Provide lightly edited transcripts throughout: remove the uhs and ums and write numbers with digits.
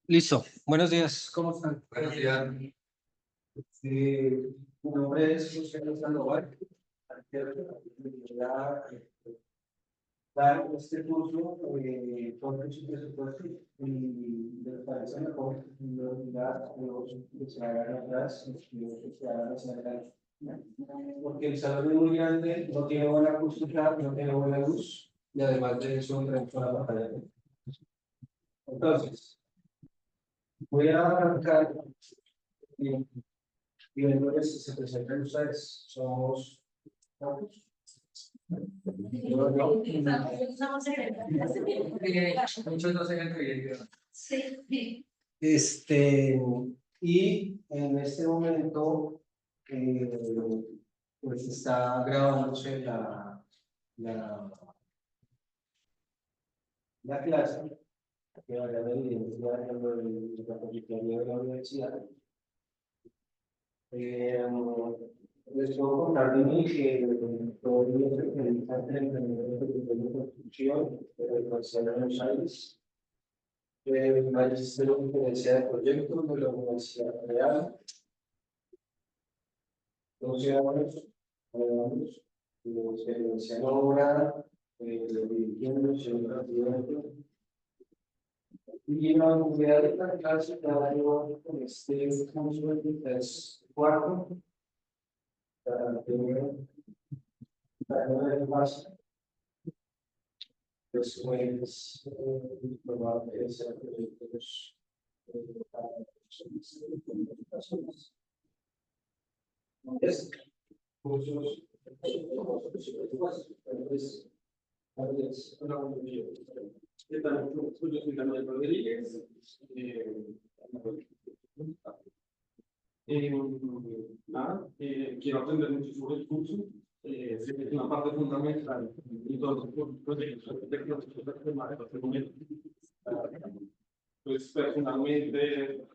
Listo. Buenos días. ¿Cómo están? Buenos días. Mi nombre es José Sandoval. Quiero dar este curso con su presupuesto y de parece mejor mirar los que se hagan atrás y los que se hagan hacia adelante. Porque el salón es muy grande, no tiene buena acústica, no tiene buena luz y además de eso tenemos una pantalla. Entonces, voy a arrancar y viendo que se presentan ustedes. Somos ¿cuántos? Muchos no se han creído. Y en este momento pues está grabándose la clase que va a haber evidencia de la trayectoria de la universidad. Les puedo contar de mí que todo el día se realiza en la construcción de la Universidad de Buenos Aires. Magisterio de Gerencia de Proyectos de la Universidad Real. 12 años, 9 años, de experiencia en obra, dirigiendo, siendo presidente. Y la unidad de la clase cada año con este curso de 3/4 para tener más. Después, probable ser proyectos para personas. Es cursos, quiero aprender mucho sobre el curso. Es una parte fundamental y todos los proyectos pues personalmente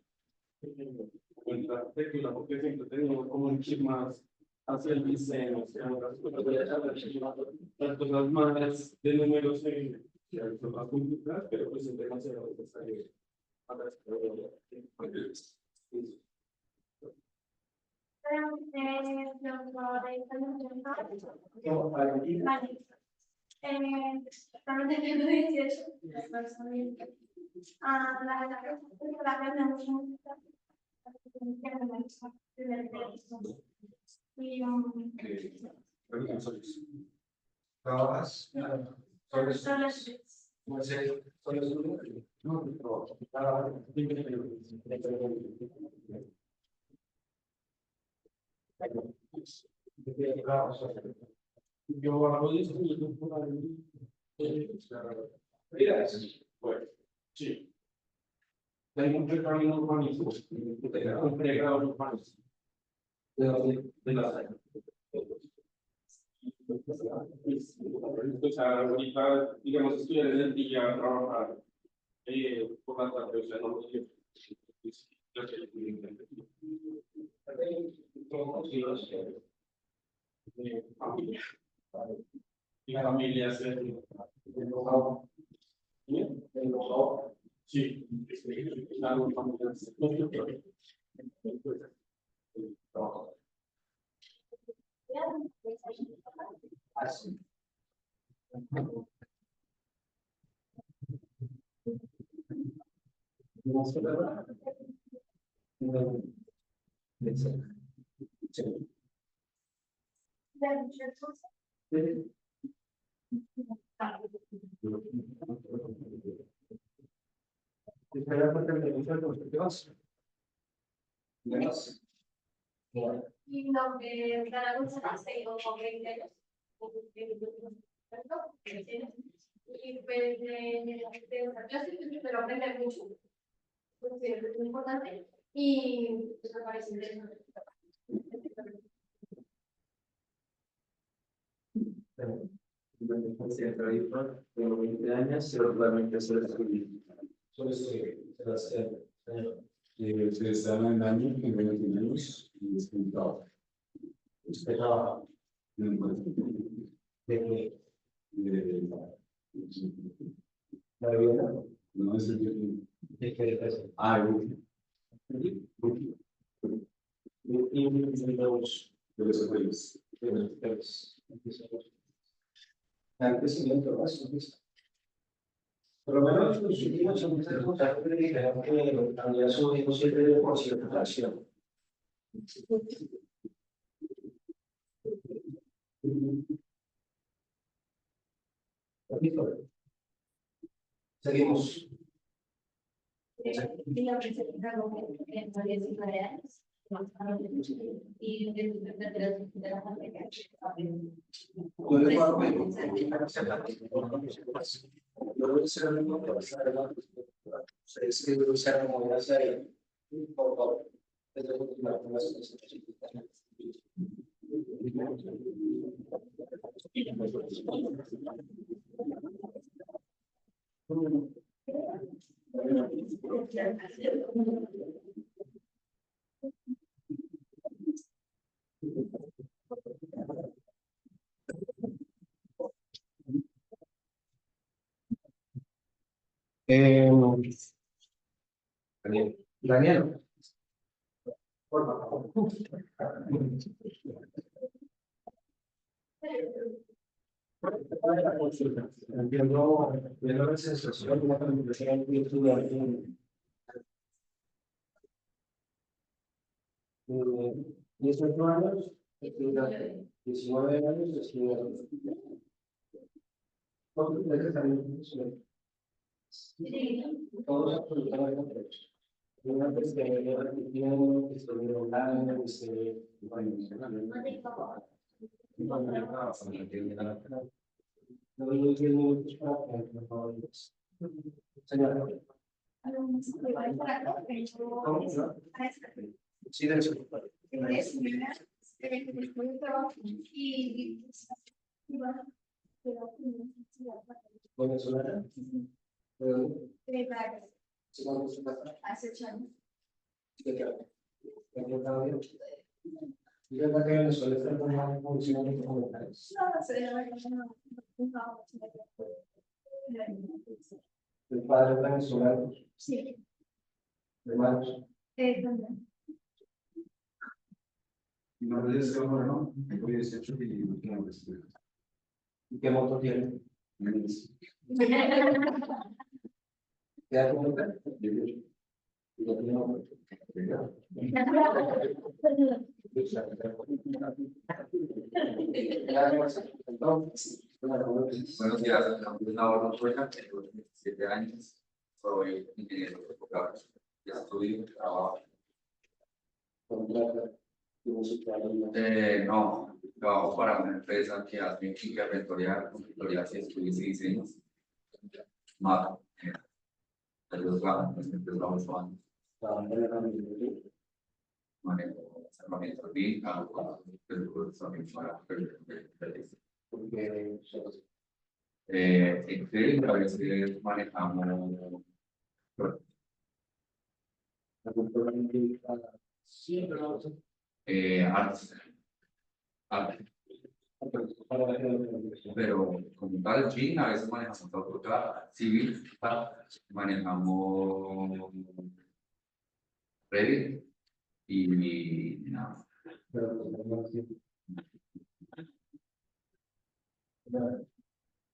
la arquitectura, porque siempre he tenido como un chip más hacia el diseño, hacia las cosas más de números en las computadoras, pero pues es demasiado necesario para trabajas yo hago esto por ahí. Mira, bueno, sí. Tengo un camino urbanístico, un pregrado urbanístico de la pues ahorita, digamos, estudiar en el día, trabajar por la tarde, o sea, no lo quiero. Mi familia es el sí, algo familiar. así. Y lo que cada uno hace como 20 años. Y pues de esa clase pero aprender mucho, porque es muy importante y pues me parece interesante. Tengo 20 años, pero realmente soy estudiante. Se están en año, tengo 21 años y estoy en trabajo. Usted trabaja En de de No es el que. Ah, el último. Y los De los países. el crecimiento, ¿no? Por lo menos los últimos años de contacto me dijeron que había subido 7% la acción. Seguimos. Y la presentación en varias ciudades, y de la familia. Yo les voy a pedir yo voy a hacer lo mismo para hacer ustedes que lo sean como una serie, por favor. Desde el último, Daniel, por favor. Entiendo, viendo la sensación de la comunicación virtual en 18 años, 19 años, estudiando. Todos absolutamente. Una vez que me dio repitiendo, que estuve online, que se no doy 10 minutos para que por favor. Señora, silencio. Venezolana. Hace 8 años. Y verdad que Venezuela está tomando funciones comunitarias. El padre venezolano, Sí. hermanos. No le deseo, no. Tengo 18 y última vez. ¿Y qué moto tiene? ¿Queda como usted? Y no tiene moto. Buenos días, mi nombre es Laura, tengo 27 años, soy ingeniero de ya estudio, trabajo. No, trabajo para una empresa que hace ingeniería vectorial, consultoría y estudios y diseños. Mato, de los grandes, de los años. Manejo herramientas BIM, algo del procesamiento para Porque Excel, a veces manejamos sí, pero artes, arte, pero como tal, BIM, a veces manejamos AutoCAD, Civil, manejamos Revit y nada.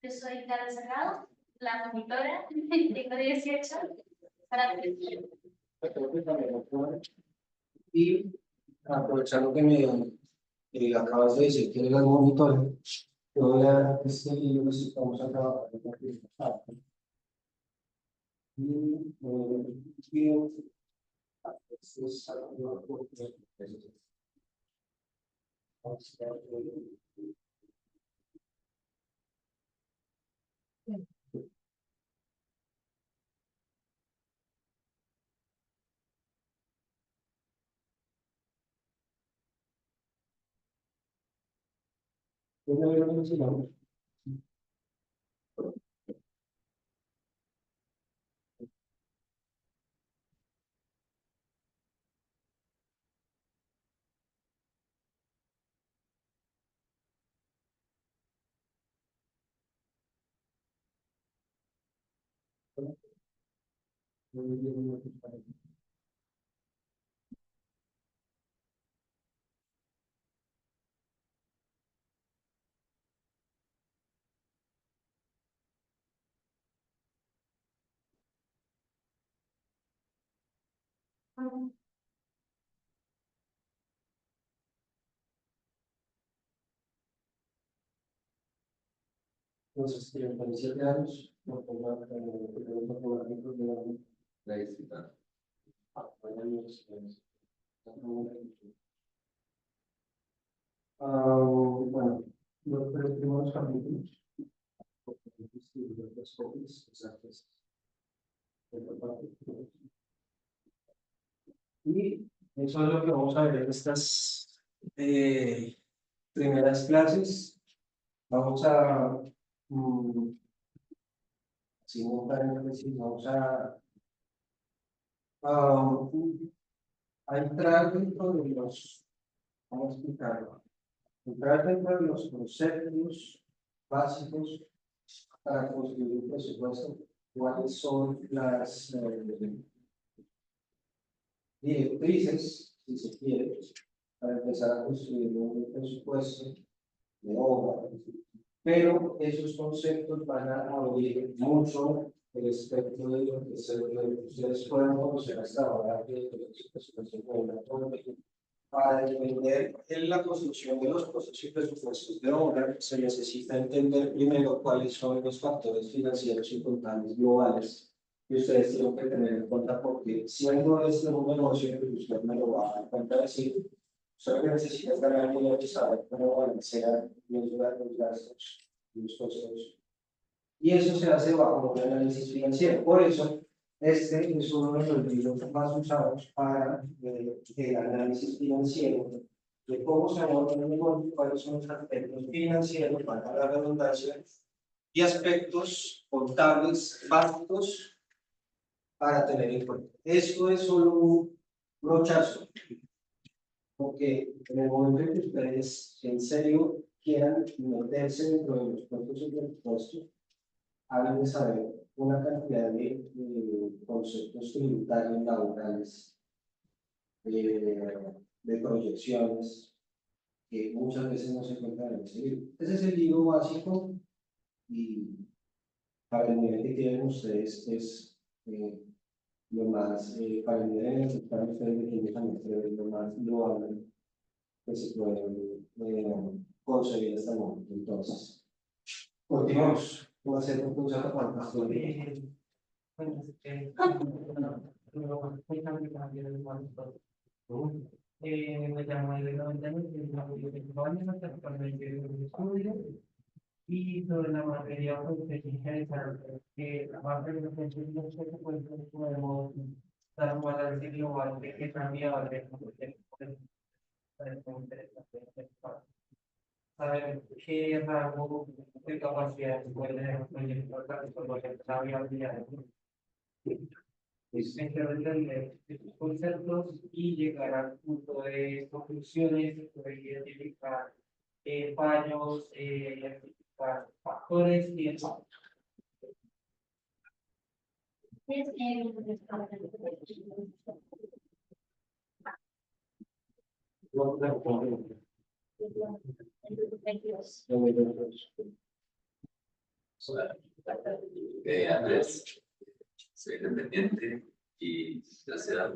Yo soy Carlos Cerrado, la monitora, tengo 18 para y aprovechando que me acabas de decir que eres el monitor, yo voy a dar este libro si vamos a trabajar en la misma parte. Este es algo porque Entonces, 37 años, no pongo La disfrutar. bueno, los tres primeros capítulos, los copies, exactos. Y eso es lo que vamos a ver en estas primeras clases. Vamos a, sin un paréntesis, vamos a entrar dentro de los, vamos a explicarlo, entrar dentro de los conceptos básicos para construir un presupuesto, cuáles son las directrices, si se quiere, para empezar a construir un presupuesto de obra. Pero esos conceptos van a abrir mucho el espectro de lo que ustedes pueden conocer hasta ahora de los presupuestos de obra. Para entender en la construcción de los procesos y presupuestos de obra, se necesita entender primero cuáles son los factores financieros y contables globales que ustedes tienen que tener en cuenta, porque siendo este un negocio que usted me lo va a dar cuenta decir, solo que necesita ganar muy bien saber cómo balancear los gastos y los costos. Y eso se hace bajo un análisis financiero. Por eso, este es uno de los libros más usados para el análisis financiero, de cómo se aborda el negocio, cuáles son los aspectos financieros, para la redundancia, y aspectos contables básicos para tener en cuenta. Esto es solo un brochazo, porque en el momento en que ustedes en serio quieran meterse dentro de los procesos y presupuestos, hablan de saber una cantidad de conceptos tributarios laborales, de proyecciones, que muchas veces no se encuentran en ese libro. Ese es el libro básico y para el nivel que tienen ustedes es lo más, para el nivel en el que están ustedes de quienes es lo más loable que se puede conseguir hasta el momento. Entonces, continuamos. ¿Cómo hacer un curso de cuántas? Me llamo Elena Ventanas, actualmente en estudio y sobre la materia interesante que aparte de los principios que podemos dar un balance global de qué cambiaba de saber qué rango de capacidad puede proyectar la viabilidad. Entender estos conceptos y llegar al punto de conclusiones, identificar fallos, identificar factores y eso. Andrés, soy independiente y ya se da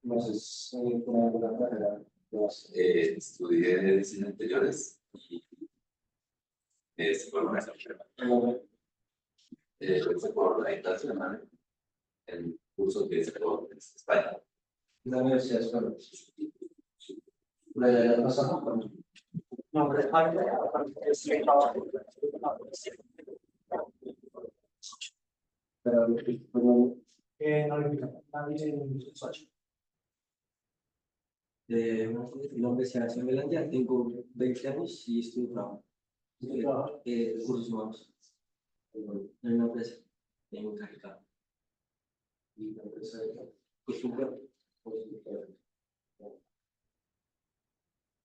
Entonces, con la carrera, estudié diseño interiores y formación por la internacional, el curso que es por España. la universidad es para la idea pasada. No, pero mi nombre es Sebastián Velandia, tengo 20 años y estoy trabajando. Recursos humanos. En una empresa, en Cajicá. y la empresa de Costumbre.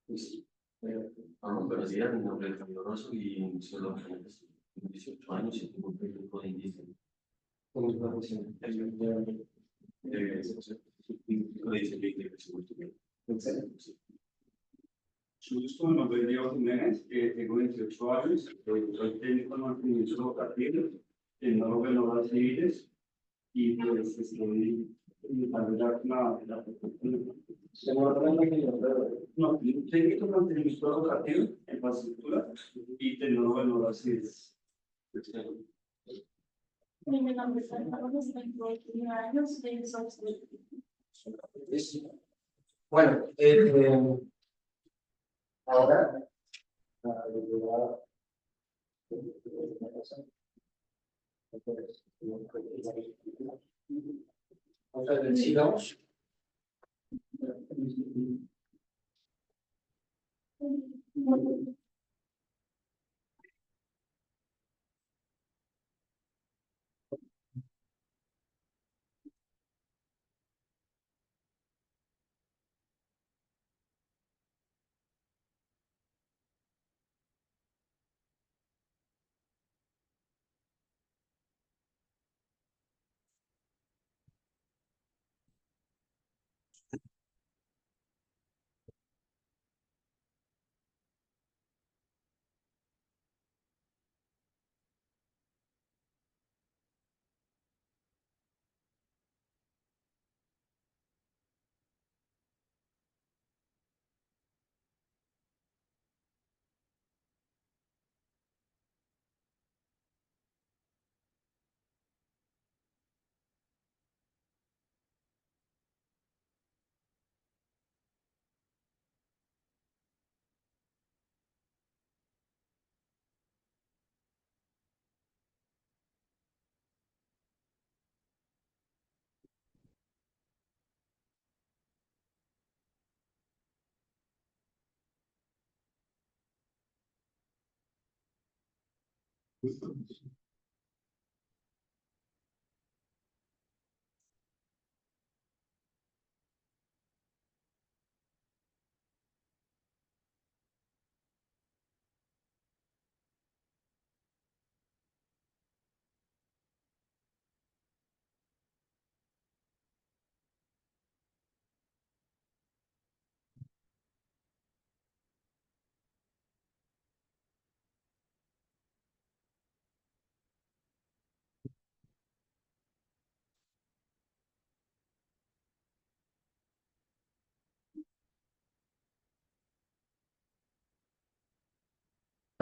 Buenos días, mi nombre es Javier Rosso y solo tengo 18 años y tengo un técnico con mi profesión. Yo estoy en nombre de Diego Jiménez, tengo 28 años, soy técnico en mantenimiento locativos en noveno horas civiles y pues estoy intentando ya la no, técnico en mantenimiento locativo en infraestructura y tecnólogo en horas civiles. Mi nombre es Ana Rosa, tengo 29 años, Bueno, ahora, sigamos.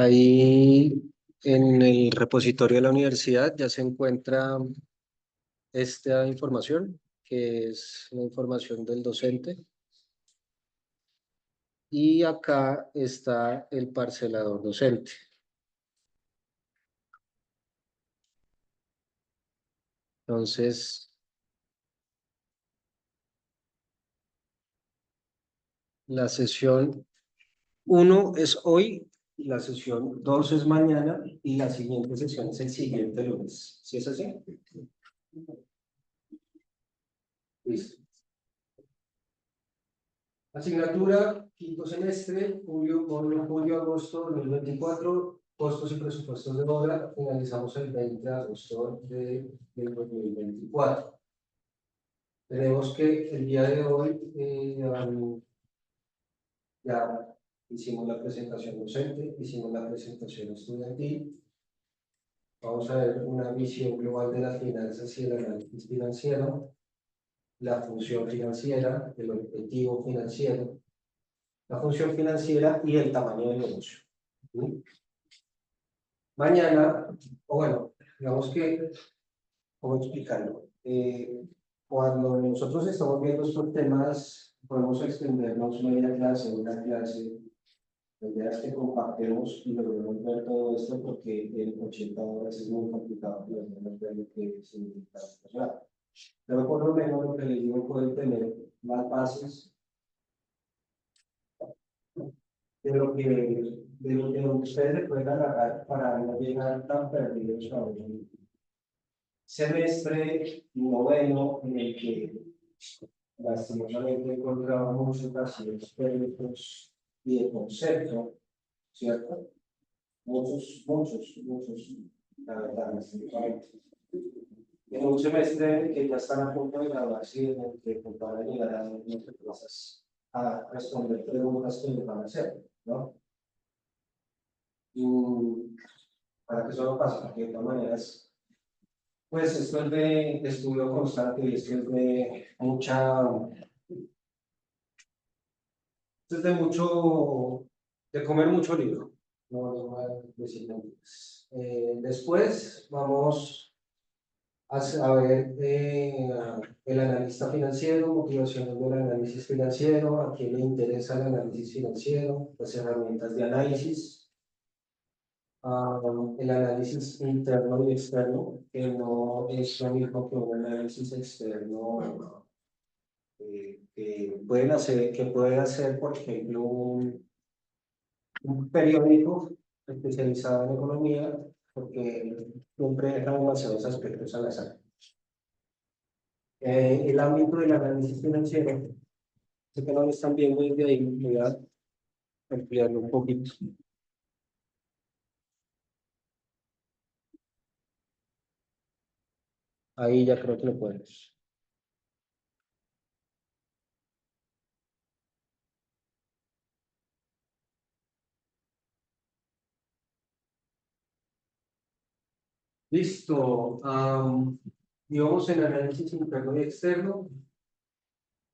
Ahí en el repositorio de la universidad ya se encuentra esta información, que es la información del docente. Y acá está el parcelador docente. Entonces, la sesión 1 es hoy, la sesión 2 es mañana y la siguiente sesión es el siguiente lunes. ¿Sí es así? Listo. Asignatura, quinto semestre, julio-agosto 2024, costos y presupuestos de obra, finalizamos el 20 de agosto del 2024. Tenemos que el día de hoy ya hicimos la presentación docente, hicimos la presentación estudiantil. Vamos a ver una visión global de las finanzas y el análisis financiero, la función financiera, el objetivo financiero, la función financiera y el tamaño del negocio. ¿Sí? Mañana, o bueno, digamos que, ¿cómo explicarlo? Cuando nosotros estamos viendo estos temas, podemos extendernos media clase, una clase. La idea es que compartamos y logremos ver todo esto porque en 80 horas es muy complicado logremos ver lo que significa la. Pero por lo menos lo que les digo pueden tener más bases de lo que ustedes se pueden agarrar para no llegar tan perdidos a un semestre noveno en el que lastimosamente encontramos muchos vacíos teóricos y de concepto, ¿cierto? Muchos, la verdad, lastimosamente. en un semestre que ya están a punto de graduarse y en el que pues, van a llegar a nuestras clases a responder preguntas que les van a hacer, ¿no? Y para que eso no pase, porque de todas maneras, pues esto es de estudio constante y esto es de mucho, de comer mucho libro, no les voy a decir mentiras. Después vamos a ver el analista financiero, motivaciones del análisis financiero, a quién le interesa el análisis financiero, las herramientas de análisis, el análisis interno y externo, que no es lo mismo que un análisis externo que puede hacer, por ejemplo, un periódico especializado en economía, porque siempre deja demasiados aspectos al azar. El ámbito del análisis financiero, sé que no lo están viendo desde ahí, voy a ampliarlo un poquito. Ahí ya creo que lo puedes. Listo. Digamos en análisis interno y externo.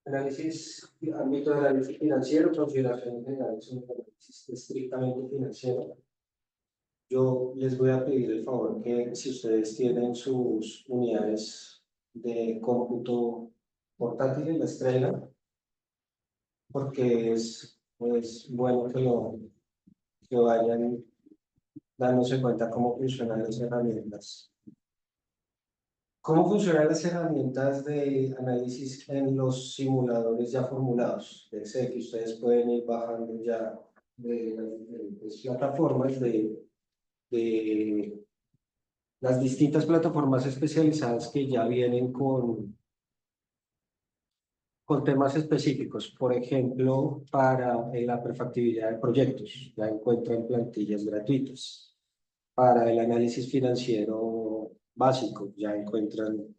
Análisis, ámbito de análisis financiero, consideraciones generales, un análisis estrictamente financiero. Yo les voy a pedir el favor que si ustedes tienen sus unidades de cómputo portátiles, las traigan, porque es bueno que vayan dándose cuenta cómo funcionan las herramientas. ¿Cómo funcionan las herramientas de análisis en los simuladores ya formulados? Sé que ustedes pueden ir bajando ya de las diferentes plataformas de las distintas plataformas especializadas que ya vienen con temas específicos. Por ejemplo, para la prefactibilidad de proyectos, ya encuentran plantillas gratuitas. Para el análisis financiero básico, ya encuentran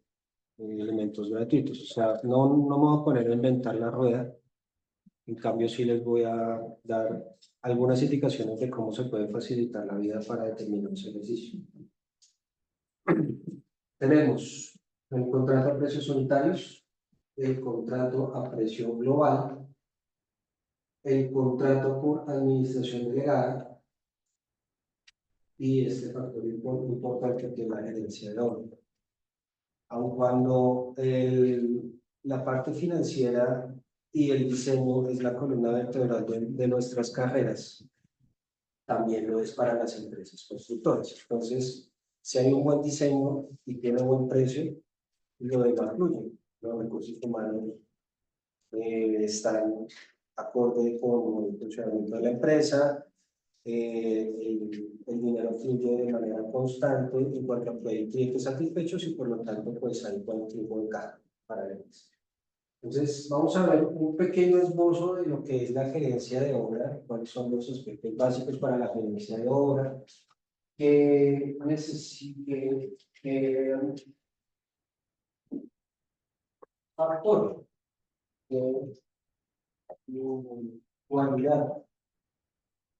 elementos gratuitos. O sea, no me voy a poner a inventar la rueda. En cambio, sí les voy a dar algunas indicaciones de cómo se puede facilitar la vida para determinados ejercicios. Tenemos el contrato a precios unitarios, el contrato a precio global, el contrato por administración delegada y este factor importante que es la gerencia de obra. Aun cuando la parte financiera y el diseño es la columna vertebral de nuestras carreras, también lo es para las empresas constructoras. Entonces, si hay un buen diseño y tiene buen precio, lo demás fluye. Los recursos humanos están acorde con el funcionamiento de la empresa, el dinero fluye de manera constante en cuanto a que hay clientes satisfechos y por lo tanto pues hay buen tiempo de caja para ellos. Entonces vamos a ver un pequeño esbozo de lo que es la gerencia de obra, cuáles son los aspectos básicos para la gerencia de obra, que necesite factor de cualidad,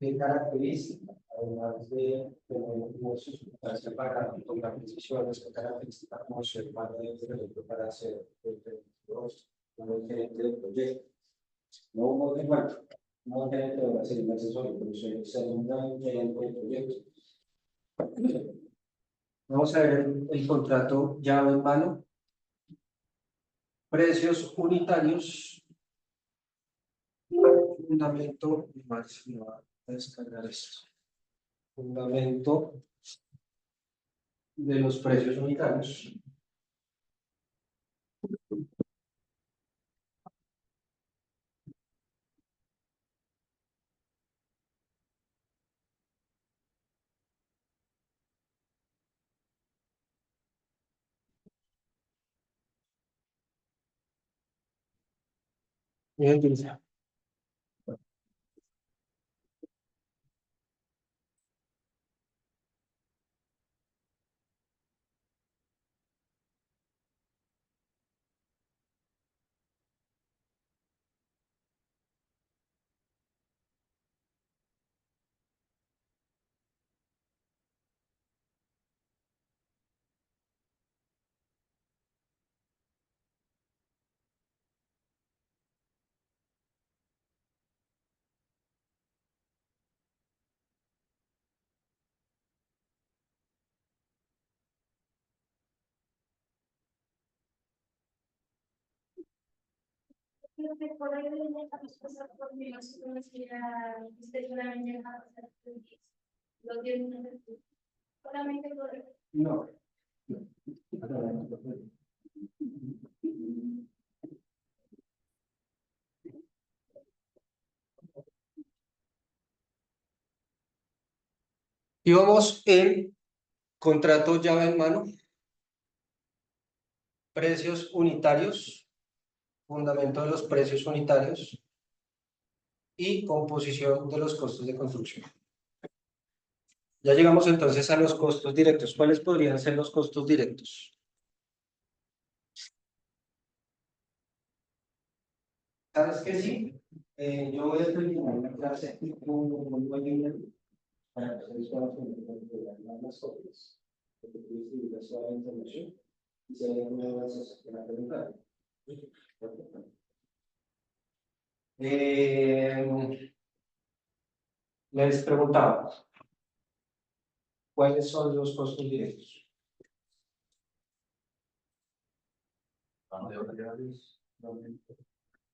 qué características, además de tener sustancia para tomar decisiones, qué características como ser parte del proyecto para hacer un gerente del proyecto. No un igual, no gerente de hacer un asesor, pero ser un gran gerente del proyecto. Vamos a ver el contrato llave en mano. Precios unitarios. Fundamento, más me va a descargar esto. Fundamento de los precios unitarios. Bien, Dulce. por ahí de la pasar por mi lo tienen solamente por No. Y vamos en contrato llave en mano, precios unitarios, fundamento de los precios unitarios y composición de los costos de construcción. Ya llegamos entonces a los costos directos. ¿Cuáles podrían ser los costos directos? ¿Sabes qué? Sí. Yo voy a terminar la clase para que ustedes puedan entender las cosas. Porque tú distribuirás toda la información y si hay alguna duda se van a preguntar. Les preguntaba, ¿cuáles son los costos directos?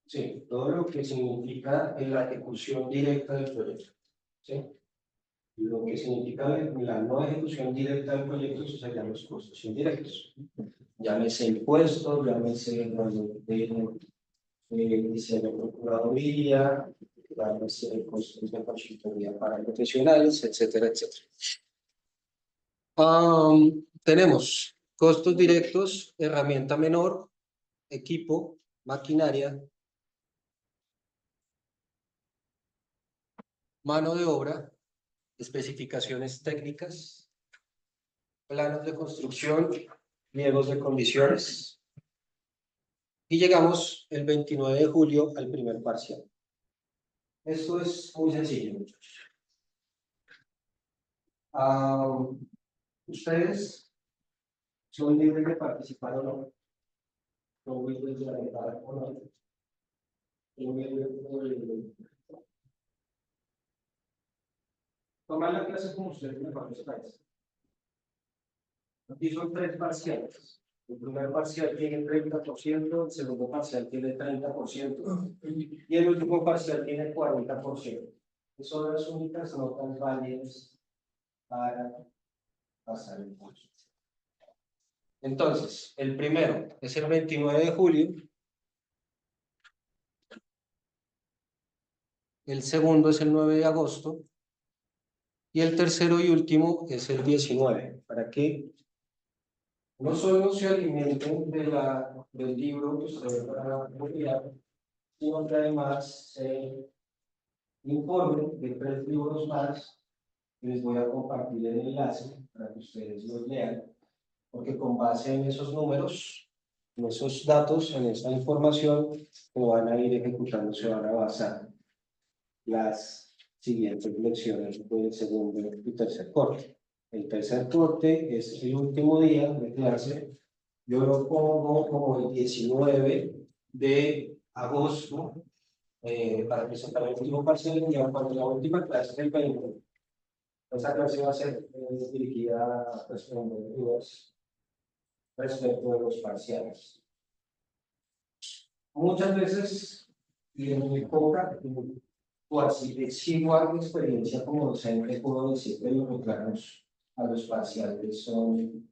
Sí, todo lo que significa la ejecución directa del proyecto. ¿Sí? Lo que significa la no ejecución directa del proyecto, eso se llaman los costos indirectos. Llámese impuestos, llámese diseño de procuraduría, llámese costos de consultoría para profesionales, etcétera, etcétera. Tenemos costos directos, herramienta menor, equipo, maquinaria, mano de obra, especificaciones técnicas, planos de construcción, pliegos de condiciones. Y llegamos el 29 de julio al primer parcial. Esto es muy sencillo, muchachos. Ustedes son libres de participar o no. Son libres de alentar o no. Son libres de tomar la clase como ustedes mejor les parece. Aquí son 3 parciales. El primer parcial tiene 30%, el segundo parcial tiene 30% y el último parcial tiene 40%. Son las únicas notas válidas para pasar el curso. Entonces, el primero es el 29 de julio, el segundo es el 9 de agosto y el tercero y último es el 19, para que no solo se alimenten del libro que ustedes van a estudiar, sino que además se informen de 3 libros más. Les voy a compartir el enlace para que ustedes los lean, porque con base en esos números, en esos datos, en esa información, que van a ir ejecutando, se van a basar las siguientes lecciones del segundo y tercer corte. El tercer corte es el último día de clase. Yo lo pongo como el 19 de agosto para presentar el último parcial y cuando la última clase es el 20. Esa clase va a ser dirigida a responder dudas respecto de los parciales. Muchas veces, y en muy poca, o así exigua experiencia como docente, puedo decir que los reclamos a los parciales son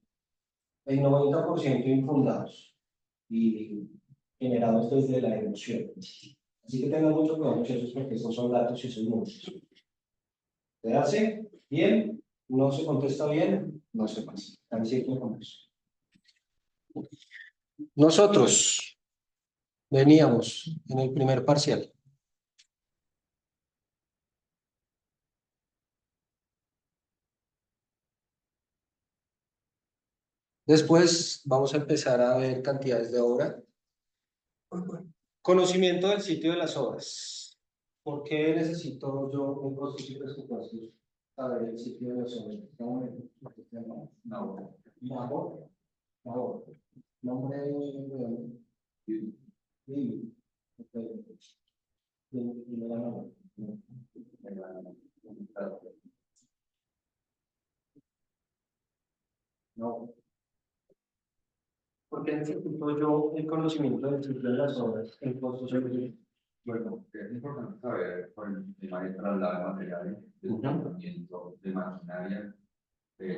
el 90% infundados y generados desde la emoción. Así que tengan mucho cuidado, muchachos, porque estos son datos y son números. ¿Se hace bien? ¿No se contesta bien? No se pasa. Tan simple como eso. Nosotros veníamos en el primer parcial. Después vamos a empezar a ver cantidades de obra. Conocimiento del sitio de las obras. ¿Por qué necesito yo un proceso de presupuestos para ver el sitio de las obras? Nombre no. porque necesito yo el conocimiento del ciclo de las obras en construcción. Bueno, es importante saber por el tema de traslado de materiales, desplazamiento de maquinaria,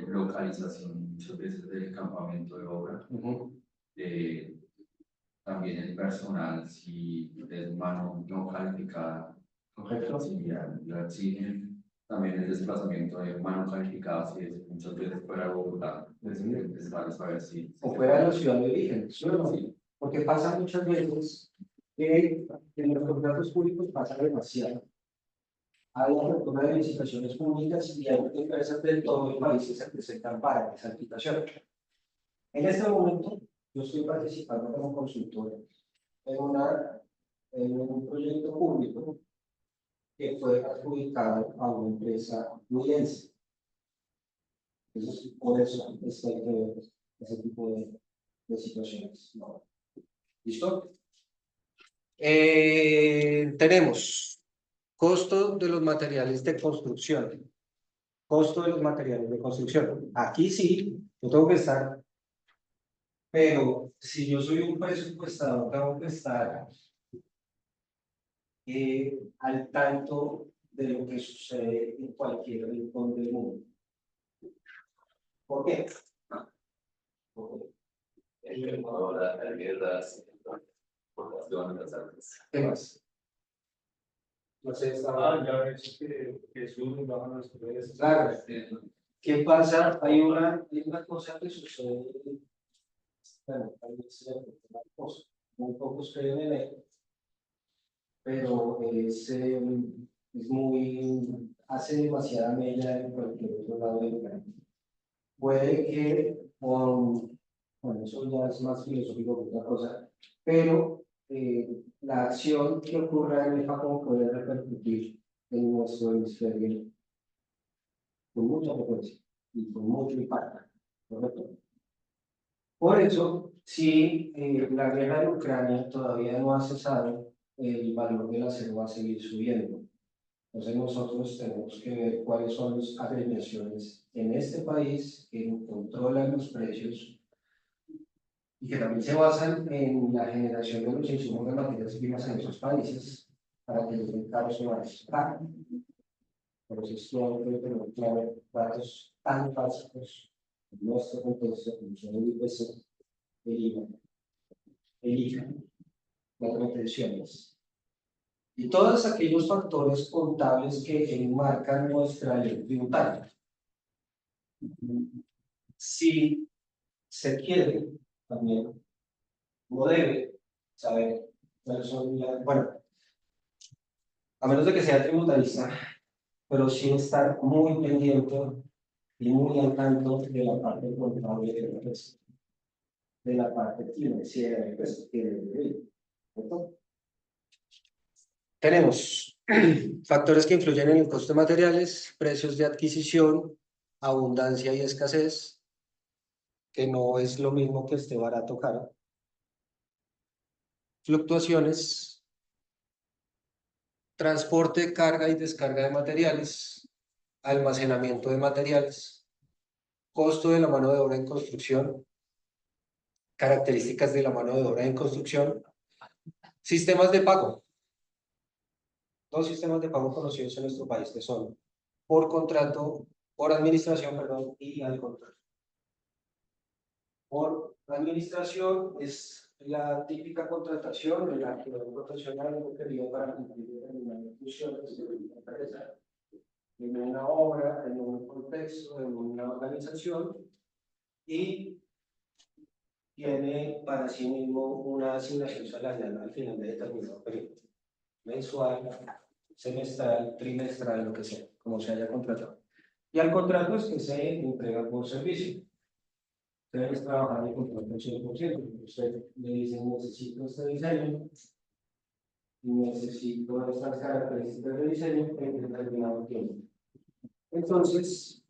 localización muchas veces del campamento de obra, también el personal, si es mano no calificada, Correcto. si ya la exigen, también el desplazamiento de mano calificada, si es muchas veces fuera de Bogotá, es necesario saber si. O fuera de la ciudad de origen, ¿sí o no? Porque pasa muchas veces que en los contratos públicos pasa demasiado. Hay apertura de licitaciones públicas y hay empresas de todo el país que se presentan para esa licitación. En este momento, yo estoy participando como consultor en un proyecto público que fue adjudicado a una empresa fluyense. Entonces, por eso es que hay que ver ese tipo de situaciones. ¿No? ¿Listo? Tenemos costo de los materiales de construcción. Costo de los materiales de construcción. Aquí sí, yo tengo que estar, pero si yo soy un presupuestador, tengo que estar al tanto de lo que sucede en cualquier rincón del mundo. ¿Por qué? Porque ¿qué más? No sé, estaba. ya ves que suben y bajan las redes. Claro. ¿Qué pasa? Hay una cosa que sucede. Bueno, hay una cosa. Muy pocos creen en él, pero es muy. Hace demasiada mella en cualquier otro lado del planeta. Puede que con. Bueno, eso ya es más filosófico que otra cosa, pero la acción que ocurra en el Japón puede repercutir en nuestro hemisferio con mucha frecuencia y con mucho impacto, ¿correcto? Por eso, si la guerra en Ucrania todavía no ha cesado, el valor del acero va a seguir subiendo. Entonces nosotros tenemos que ver cuáles son las agremiaciones en este país que controlan los precios y que también se basan en la generación de los insumos de materias primas en esos países para que los mercados se vayan. Por eso es que tenemos claro datos tan básicos en nuestro contexto, como son el IPC, el IVA, el ICA, las retenciones y todos aquellos factores contables que enmarcan nuestra ley tributaria. Si se quiere también, uno debe saber cuáles son bueno, a menos de que sea tributarista, pero sí estar muy pendiente y muy al tanto de la parte contable de la empresa, de la parte financiera de la empresa, que debe ir, ¿cierto? Tenemos factores que influyen en el costo de materiales, precios de adquisición, abundancia y escasez, que no es lo mismo que esté barato o caro, fluctuaciones, transporte, carga y descarga de materiales, almacenamiento de materiales, costo de la mano de obra en construcción, características de la mano de obra en construcción, sistemas de pago. Dos sistemas de pago conocidos en nuestro país que son por contrato, por administración, perdón, y al contrato. Por administración es la típica contratación en la que un profesional es requerido para cumplir determinadas funciones de una empresa, en una obra, en un contexto, en una organización, y tiene para sí mismo una asignación salarial al final de determinado periodo, mensual, semestral, trimestral, lo que sea, como se haya contratado. Y al contrato es que se entrega por servicio. Ustedes trabajan en contrato al 100%. Usted le dice, necesito este diseño y necesito estas características de diseño en determinado tiempo. Entonces,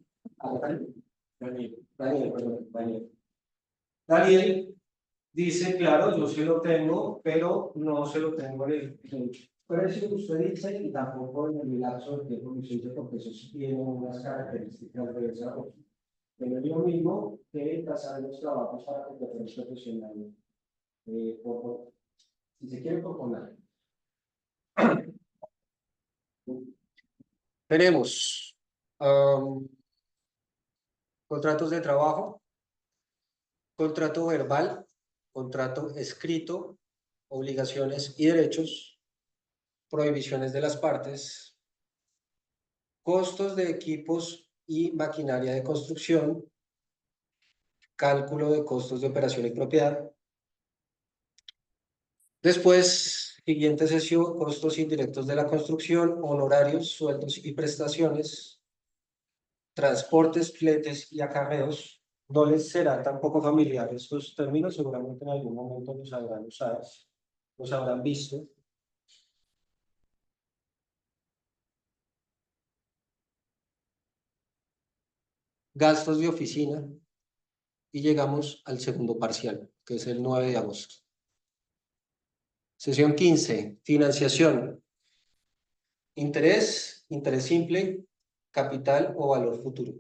Daniel dice, claro, yo sí lo tengo, pero no se lo tengo en el precio que usted dice y tampoco en el lapso de tiempo que usted dice, porque eso sí tiene unas características de desarrollo. Pero es lo mismo que tasar los trabajos para competencia profesional. Si se quiere proponer. Tenemos contratos de trabajo, contrato verbal, contrato escrito, obligaciones y derechos, prohibiciones de las partes, costos de equipos y maquinaria de construcción, cálculo de costos de operación y propiedad. Después, siguiente sesión, costos indirectos de la construcción, honorarios, sueldos y prestaciones, transportes, fletes y acarreos. No les será tampoco familiar estos términos, seguramente en algún momento los habrán usado, los habrán visto. Gastos de oficina y llegamos al segundo parcial, que es el 9 de agosto. Sesión 15, financiación. Interés, interés simple, capital o valor futuro.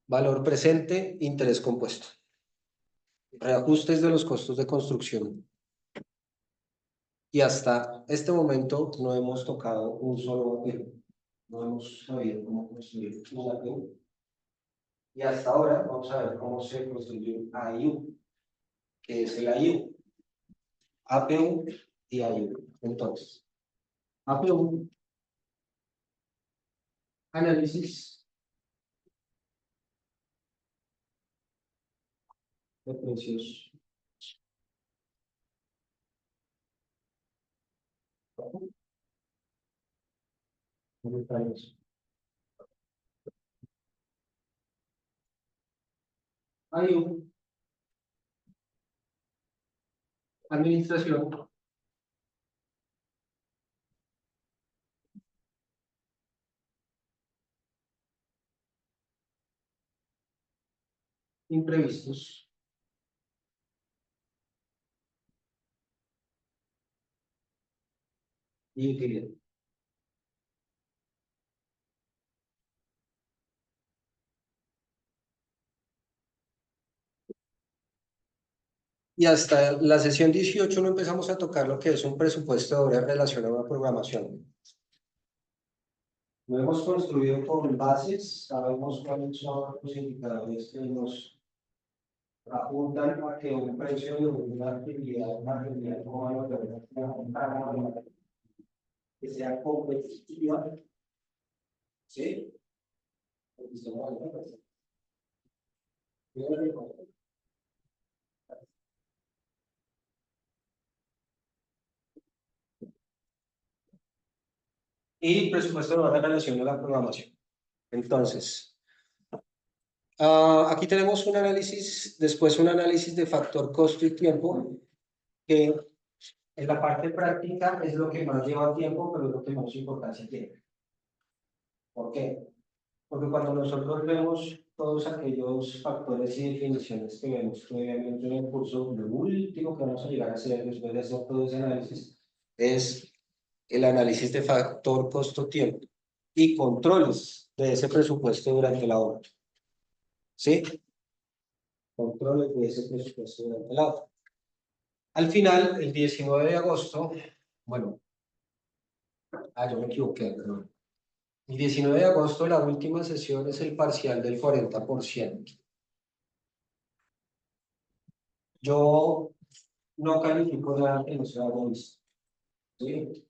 Valor presente, interés compuesto. Reajustes de los costos de construcción. Y hasta este momento no hemos tocado un solo APU. No hemos sabido cómo construir un APU. Y hasta ahora vamos a ver cómo se construye un AIU, que es el AIU. APU y AIU. Entonces, APU, análisis de precios. AIU, administración. Imprevistos. Y utilidad. Y hasta la sesión 18 no empezamos a tocar lo que es un presupuesto de obra en relación a una programación. Lo hemos construido con bases, sabemos cuáles son los indicadores que nos apuntan a que un precio de una actividad material como valor de una que sea competitiva, ¿sí? Y presupuesto de obra en relación a la programación. Entonces, aquí tenemos un análisis, después un análisis de factor costo y tiempo, que en la parte práctica es lo que más lleva tiempo, pero es lo que más importancia tiene. ¿Por qué? Porque cuando nosotros vemos todos aquellos factores y definiciones que vemos previamente en el curso, lo último que vamos a llegar a hacer después de hacer todo ese análisis es el análisis de factor costo-tiempo y controles de ese presupuesto durante la obra. ¿Sí? Controles de ese presupuesto durante la obra. Al final, el 19 de agosto, bueno, yo me equivoqué, perdón. El 19 de agosto, la última sesión es el parcial del 40%. Yo no califico nada que no sea visto. ¿Sí?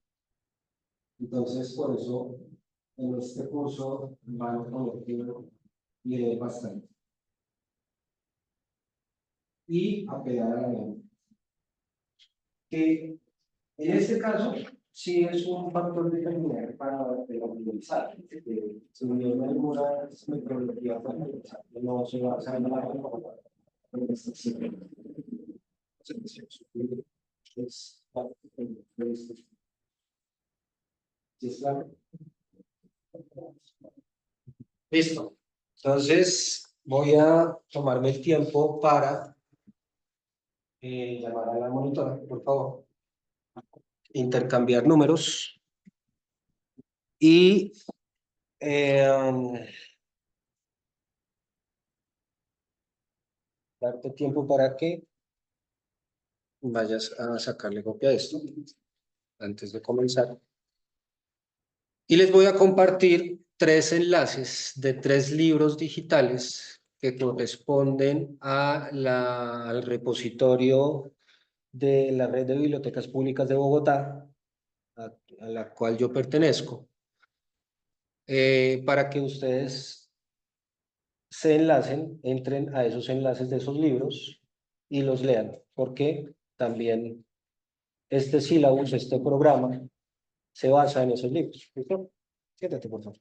Entonces, por eso, en este curso van a cometer y bastante. Y apelar a la ley. Que en este caso, sí es un factor determinante para utilizar. Si no hay alguna metodología para utilizar, no se va a hacer nada. Listo. Entonces, voy a tomarme el tiempo para llamar a la monitora, por favor. Intercambiar números. Y darte tiempo para que vayas a sacarle copia a esto antes de comenzar. Y les voy a compartir tres enlaces de tres libros digitales que corresponden al repositorio de la Red de Bibliotecas Públicas de Bogotá, a la cual yo pertenezco, para que ustedes se enlacen, entren a esos enlaces de esos libros y los lean, porque también este sílabus, este programa, se basa en esos libros. ¿Listo? Siéntate, por favor.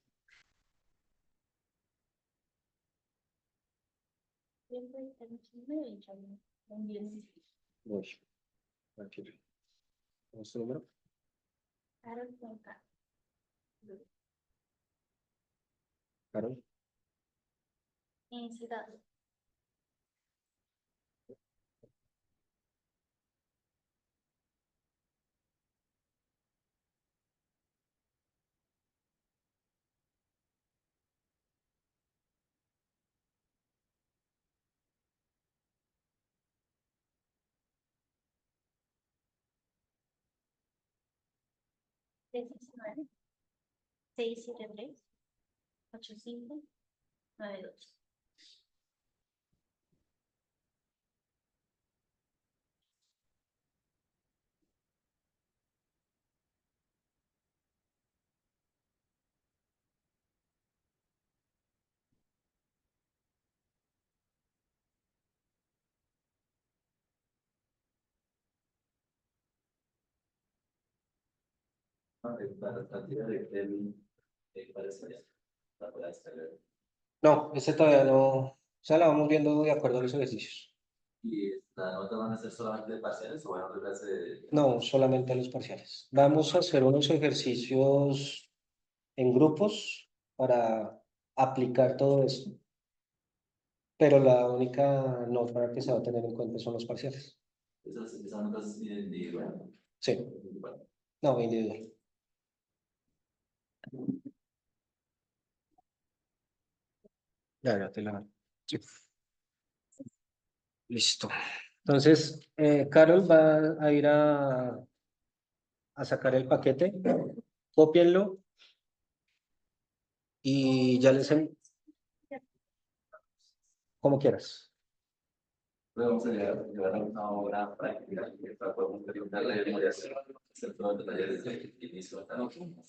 Voy, tranquilo. ¿Cómo es tu número? Carol. La tía de Kevin, parece la puede hacer. No, ese todavía no. O sea, la vamos viendo de acuerdo a los ejercicios. ¿Y la nota van a ser solamente de parciales o van a tocarse? No, solamente a los parciales. Vamos a hacer unos ejercicios en grupos para aplicar todo esto, pero la única nota que se va a tener en cuenta son los parciales. Esas notas individuales. Sí, no, individual. Ya te la. Sí. Listo. Entonces, Carol va a ir a sacar el paquete. Cópienlo y ya les como quieras. Luego vamos a llevar a una obra práctica que podemos preguntarle de memorización, hacer todo el detalle desde el inicio hasta el último.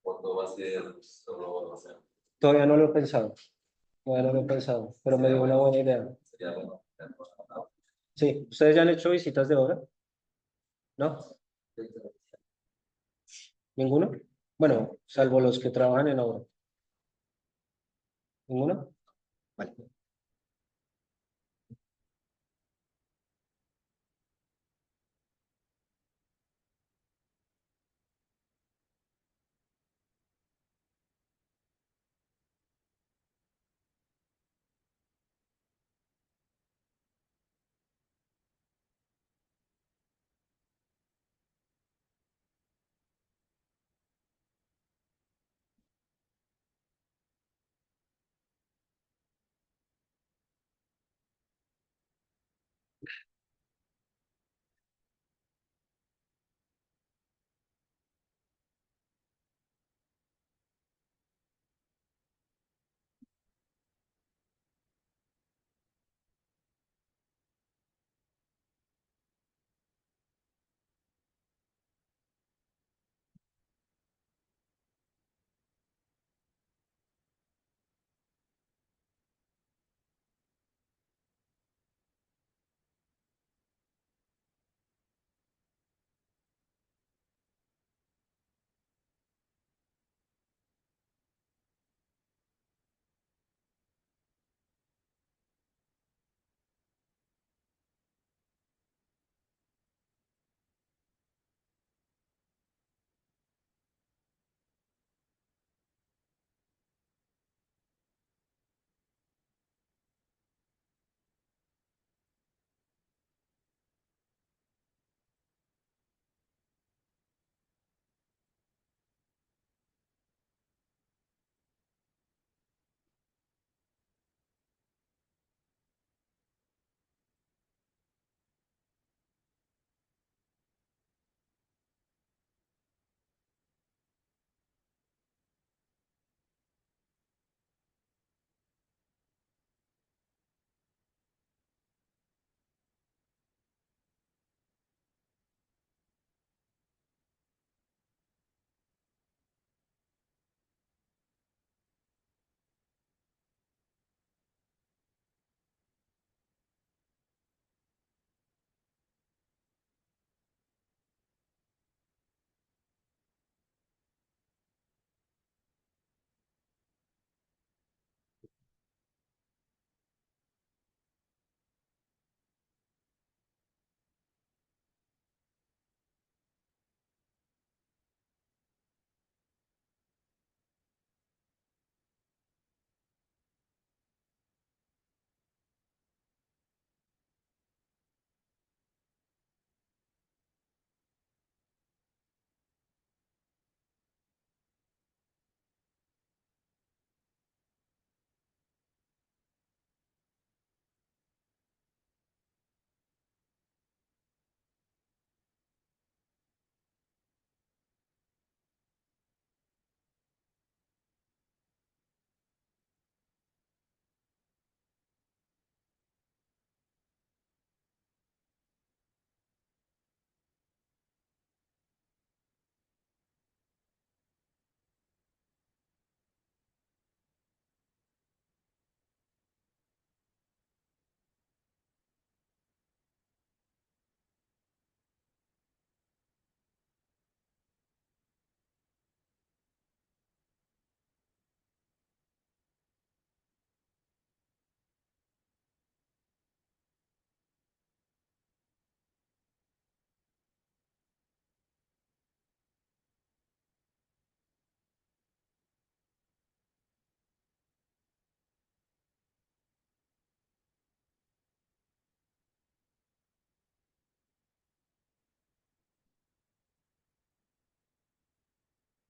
O todo va a ser solo, o sea, Todavía no lo he pensado. Todavía no lo he pensado, pero me dio una buena idea. sería bueno. Sí, ¿ustedes ya han hecho visitas de obra? ¿No? ¿Ninguno? Bueno, salvo los que trabajan en obra. ¿Ninguno? Vale.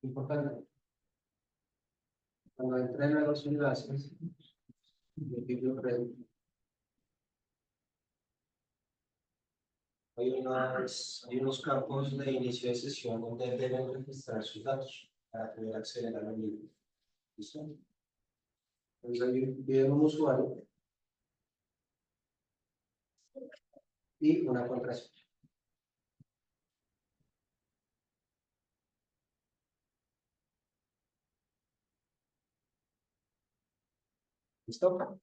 importante. Cuando entren a los enlaces, hay unos campos de inicio de sesión donde deben registrar sus datos para poder acceder a la misma. ¿Listo? Entonces ahí piden un usuario y una contraseña. ¿Listo?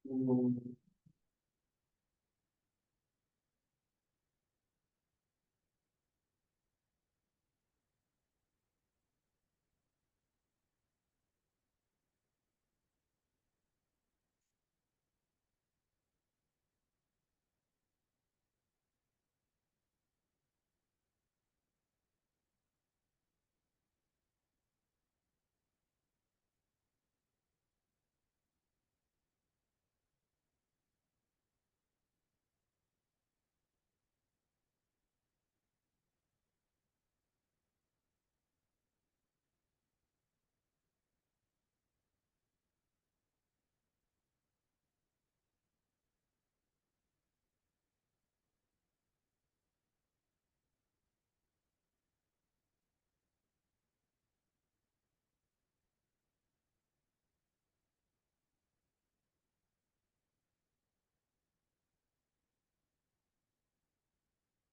Mm,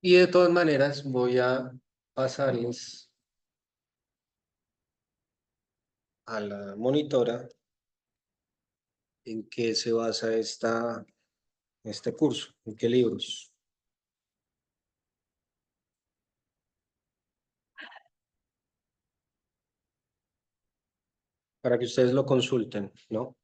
Y de todas maneras voy a pasarles a la monitora en qué se basa este curso, en qué libros, para que ustedes lo consulten, ¿no?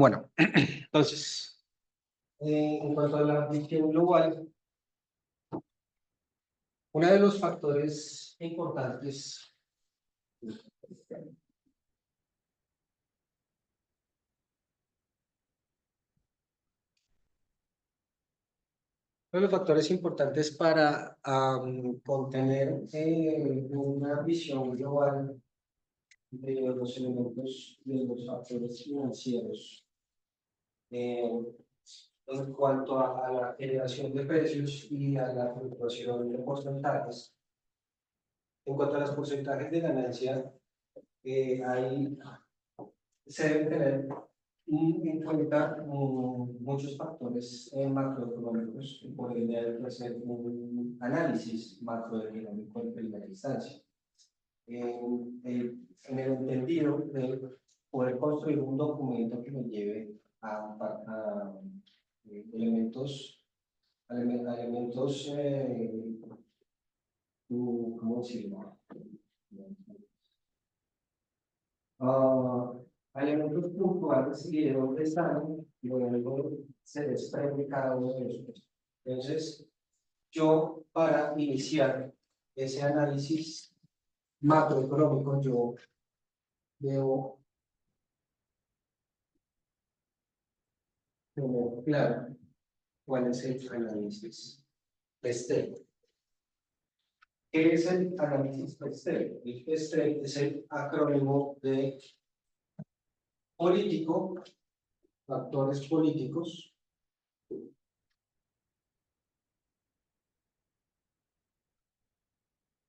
Bueno, entonces, en cuanto a la visión global, uno de los factores importantes para contener una visión global de los elementos de los factores financieros en cuanto a la generación de precios y a la fluctuación de porcentajes. En cuanto a los porcentajes de ganancia, hay se deben tener en cuenta muchos factores macroeconómicos que podrían hacer un análisis macroeconómico en primera instancia. En el entendido de poder construir un documento que me lleve a elementos, a elementos, ¿cómo decirlo? A elementos puntuales y de dónde están, y luego se desprende cada uno de ellos. Entonces, yo para iniciar ese análisis macroeconómico, yo debo tener claro cuál es el análisis PESTEL. ¿Qué es el análisis PESTEL? El PESTEL es el acrónimo de político, factores políticos,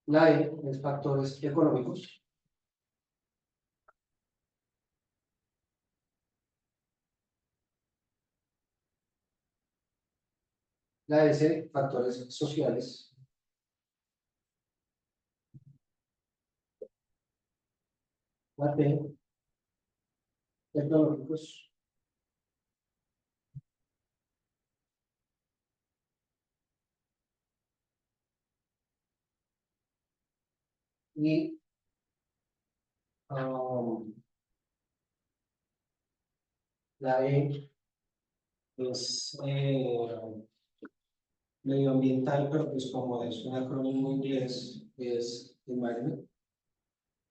la E es factores económicos, la S factores sociales, la T tecnológicos, y la E es medioambiental, pero pues como es un acrónimo inglés, es environment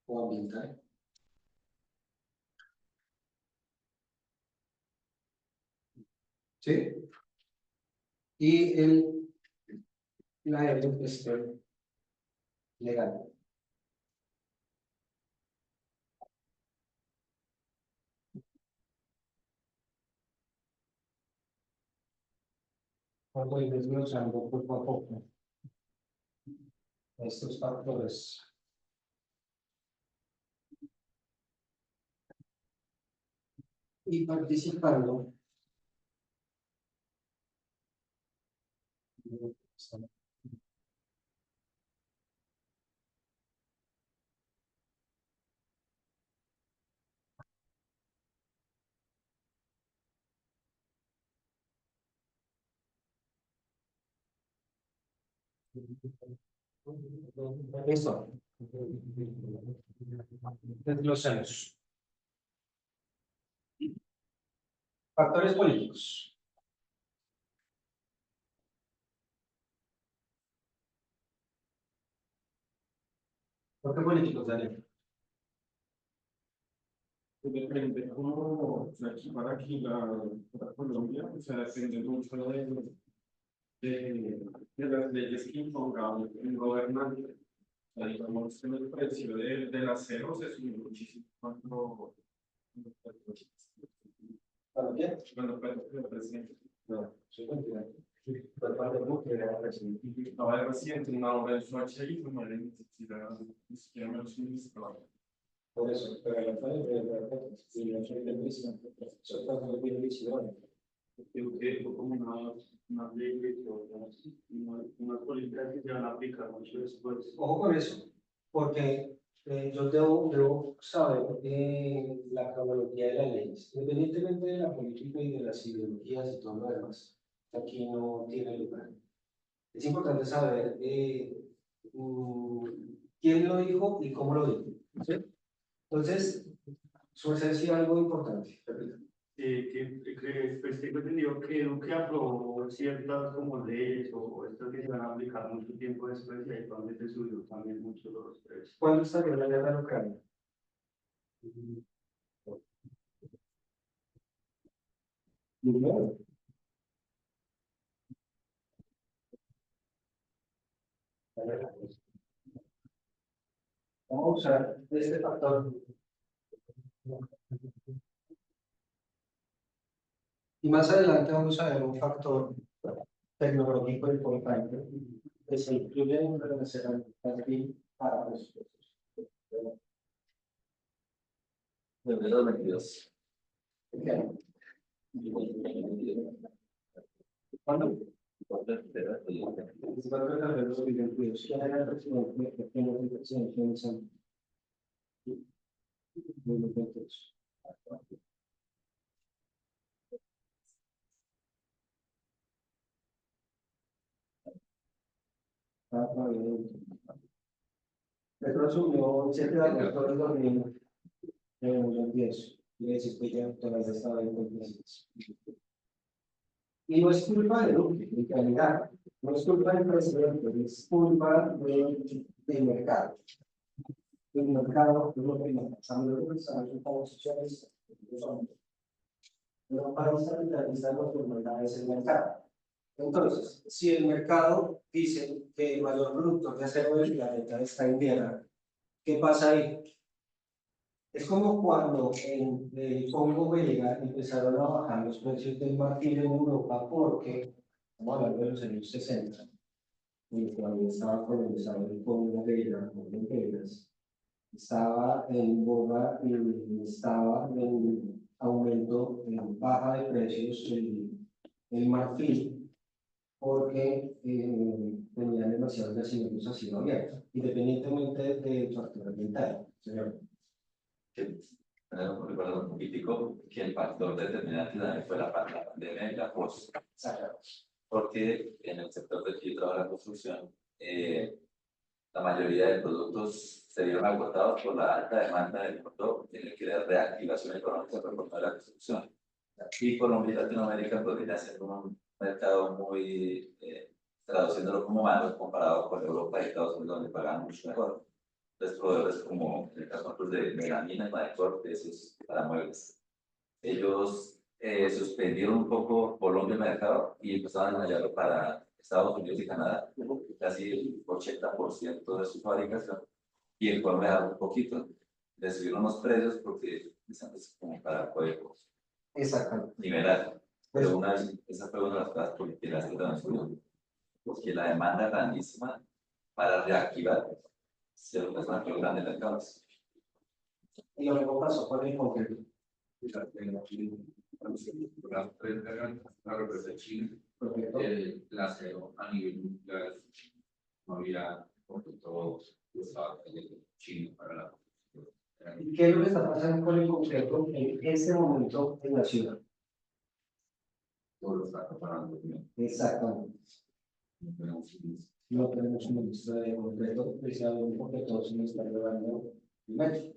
o ambiental. ¿Sí? Y la L es legal. Vamos a ir desglosando poco a poco estos factores. Y participando. Listo. Desglosemos. Factores políticos. ¿Por qué políticos, Daniel? Depende cómo se equipara aquí la Colombia, o sea, depende mucho de las leyes que imponga un gobernante. O sea, digamos, el precio del acero se subió muchísimo ¿Para qué? cuando fue el presidente. No, soy continente. Por parte de Bush, era reciente. Estaba reciente una obra en Soacha y no era necesidad, ni siquiera me lo suministraba. Por eso, pero la fue y no soy del presidente, soy tanto de visión. Creo que fue como una ley que una política que se van a aplicar mucho después. Ojo con eso, porque yo debo saber la cronología de las leyes, independientemente de la política y de las ideologías y todo lo demás. Aquí no tiene lugar. Es importante saber quién lo dijo y cómo lo dijo. ¿Sí? Entonces, su esencia algo importante. Repito. Pues tengo entendido que Duque aprobó ciertas como leyes o estas que se van a aplicar mucho tiempo después y ahí fue donde se subió también mucho los precios. ¿Cuándo estalló la guerra en Ucrania? Primero. Vamos a usar este factor. Y más adelante vamos a ver un factor tecnológico importante que se incluye en la relación para los Febrero 22. ¿Cuándo? ¿Cuándo espera? Es para tratar de los videojuegos. ¿Quién era el presidente? ¿Quién es el presidente de San? 2022. Petro asumió el 7 de agosto del 2010. Quiere decir que ya todavía estaba en competencias. Y no es culpa de Duque, en realidad. No es culpa del presidente, es culpa del mercado. El mercado es lo que nos pasamos los resultados sociales. Pero para estabilizar las enfermedades el mercado. Entonces, si el mercado dice que el mayor productor de acero del planeta está en guerra, ¿qué pasa ahí? Es como cuando en el Congo belga empezaron a bajar los precios del marfil en Europa porque, estamos hablando de los años 60, y todavía estaba colonizado el Congo belga por los belgas, estaba en boga y estaba en aumento, en baja de precios el marfil, porque tenían demasiados yacimientos a cielo abierto, independientemente del factor ambiental, señor. Que tener un recuerdo político que el factor determinante también fue la pandemia y la post. Porque en el sector del que yo trabajo, la construcción, la mayoría de productos se vieron agotados por la alta demanda del mundo en el que la reactivación económica por parte de la construcción. Y Colombia y Latinoamérica podría ser un mercado muy, traduciéndolo como malo, comparado con Europa y Estados Unidos, donde pagan mucho mejor. Los proveedores como el caso de melamina, Madecor, esos para muebles. Ellos suspendieron un poco Colombia el mercado y empezaron a hallarlo para Estados Unidos y Canadá, casi el 80% de su fabricación, y en Colombia un poquito. Les subieron los precios porque es como para poder nivelar. Pero esa fue una de las cosas que las transformó, porque la demanda grandísima para reactivar ser una persona que grande mercados. Y lo mismo pasó con el concreto. La represa China, el acero a nivel mundial no había, porque todos estaba cayendo China para la. ¿Y qué es lo que está pasando con el concreto en este momento en la ciudad? Todo lo está comparando. Exactamente. No tenemos No tenemos un ministro de concreto, precisamente porque todos se nos están llevando el metro.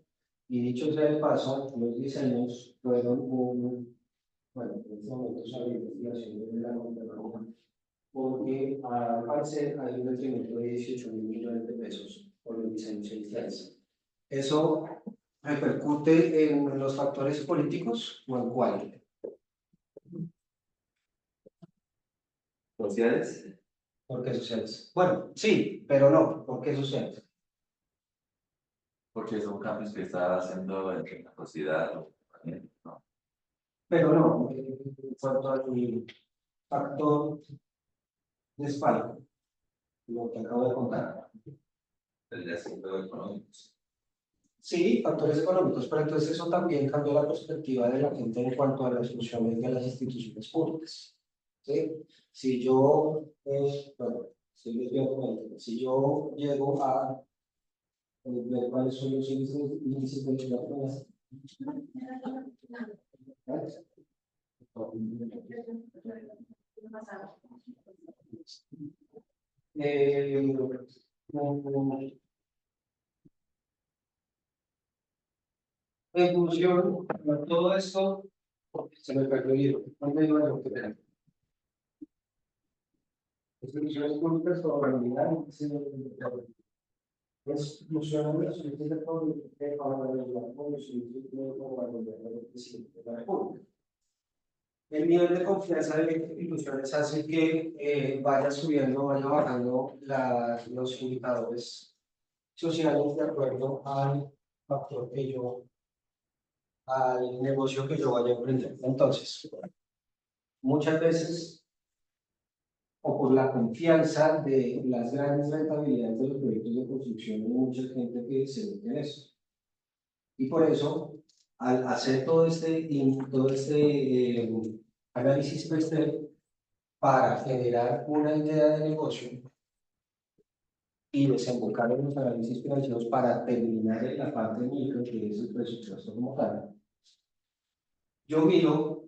Y dicho sea de paso, los diseños fueron bueno, en este momento sobre investigación de la contratación, porque al parecer hay un detrimento de 18.000 millones de pesos por los diseños iniciales. ¿Eso repercute en los factores políticos o en cuál? ¿Sociales? ¿Por qué sociales? Bueno, sí, pero no. ¿Por qué sociales? Porque son cambios que está haciendo en la sociedad, ¿no? Pero no, en cuanto al factor de espalda, lo que acabo de contar. El desarrollo económico. Sí, factores económicos, pero entonces eso también cambió la perspectiva de la gente en cuanto a las funciones de las instituciones públicas. ¿Sí? Si yo, bueno, si yo llego a ver cuáles son los índices de la pobreza, en función de todo esto, se me perdió el hilo. ¿Dónde iba yo? Instituciones públicas sobre habilidad es funcionan las instituciones de política para la presidente de la República. El nivel de confianza de las instituciones hace que vaya subiendo, vaya bajando los indicadores sociales de acuerdo al factor que yo, al negocio que yo vaya a emprender. Entonces, muchas veces, o por la confianza de las grandes rentabilidades de los proyectos de construcción, hay mucha gente que se mete en eso. Y por eso, al hacer todo este análisis para generar una idea de negocio y desembocar en los análisis financieros para terminar en la parte micro, que es el presupuesto como tal, yo miro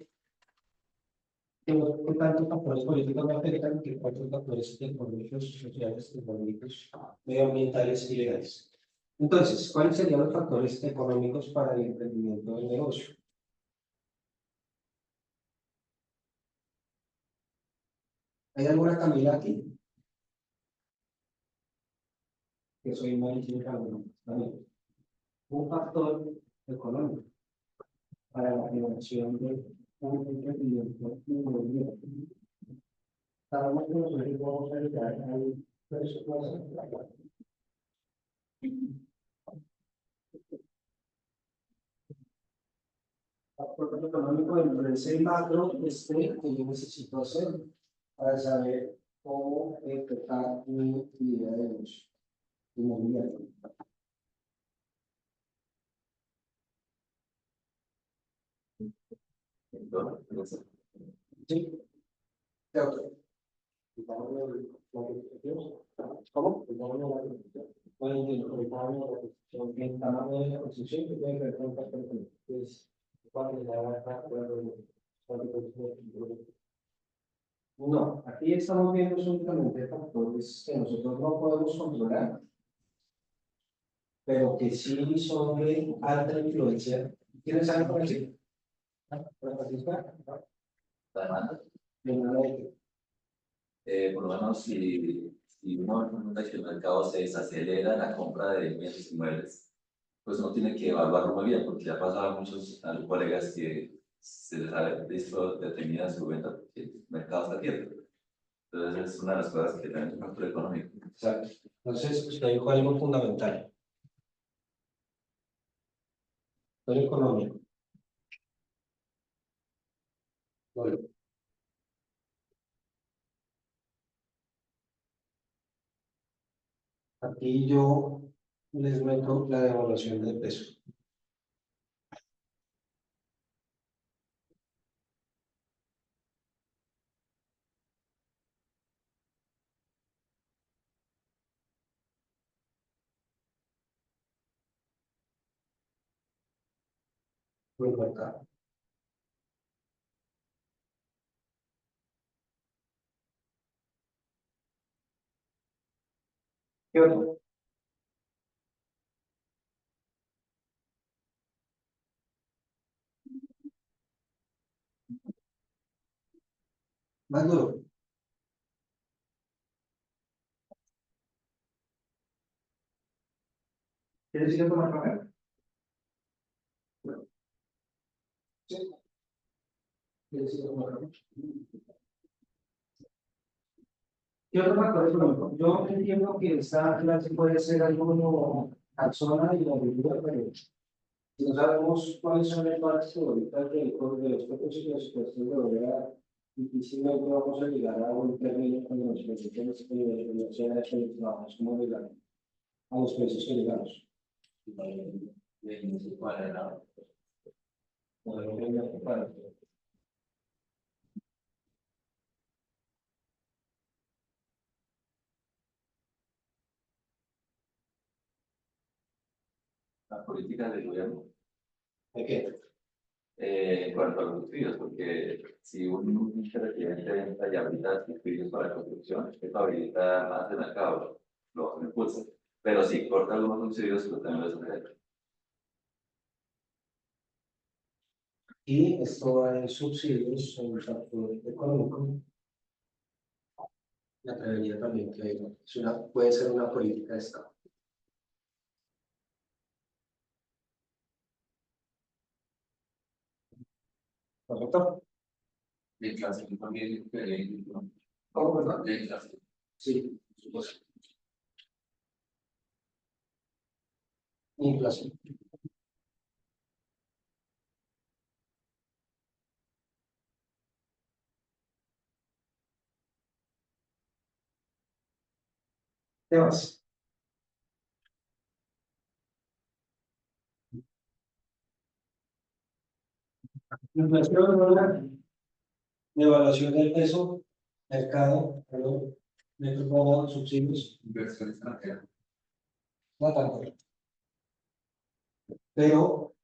qué tantos factores políticos me afectan, qué cuántos factores económicos, sociales, económicos, medioambientales y legales. Entonces, ¿cuáles serían los factores económicos para el emprendimiento del negocio? ¿Hay alguna Camila aquí? Que soy malísimo para un factor económico para la generación de un emprendimiento inmobiliario. Sabemos que nosotros vamos a llegar al presupuesto. Factor económico dentro de ese macro que yo necesito hacer para saber cómo empezar mi vida de negocio inmobiliario. Entonces, Sí, de otro. ¿Cómo? No entiendo, el tamaño de la construcción. El tamaño de la construcción que tiene que ver con el factor económico. Es cuando la baja, no, aquí estamos viendo únicamente factores que nosotros no podemos controlar, pero que sí son de alta influencia. ¿Tienes algo por decir? ¿Para participar? además, De nada de por lo menos si uno nota que el mercado se desacelera la compra de bienes inmuebles, pues uno tiene que evaluarlo muy bien, porque ya pasaba a muchos colegas que se les ha visto detenida su venta porque el mercado está quieto. Entonces es una de las cosas que también es un factor económico. Exacto. Entonces, usted dijo algo fundamental. Factor económico. Bueno, aquí yo les meto la devaluación del peso. Muy mercado. ¿Qué otro? Más duro. ¿Quieres ir a tomar café? Sí. ¿Quieres ir a tomar café? ¿Qué otro factor económico? Yo entiendo que esta clase puede ser algo como zona y la agricultura, pero si no sabemos cuáles son las partes ahorita de los propios y los puestos de obra, difícilmente vamos a llegar a un término cuando los precios de trabajos como legal, a los precios que llegamos. ¿Cuál era? La política del gobierno. ¿De qué? En cuanto a los subsidios, porque si un presidente entra y habilita subsidios para la construcción, esto habilita más el mercado, lo impulsa. Pero si corta algunos subsidios, pues también lo hace. Y esto va en subsidios, en factor económico. Me atrevería también que puede ser una política de Estado. ¿Correcto? De clase también, ¿Cómo, perdón? de clase. Sí, por supuesto. Inflación. ¿Qué más? Inflación, dólar, devaluación del peso, mercado, perdón, metro cuadrado, subsidios, Inversión extranjera. no tanto. Pero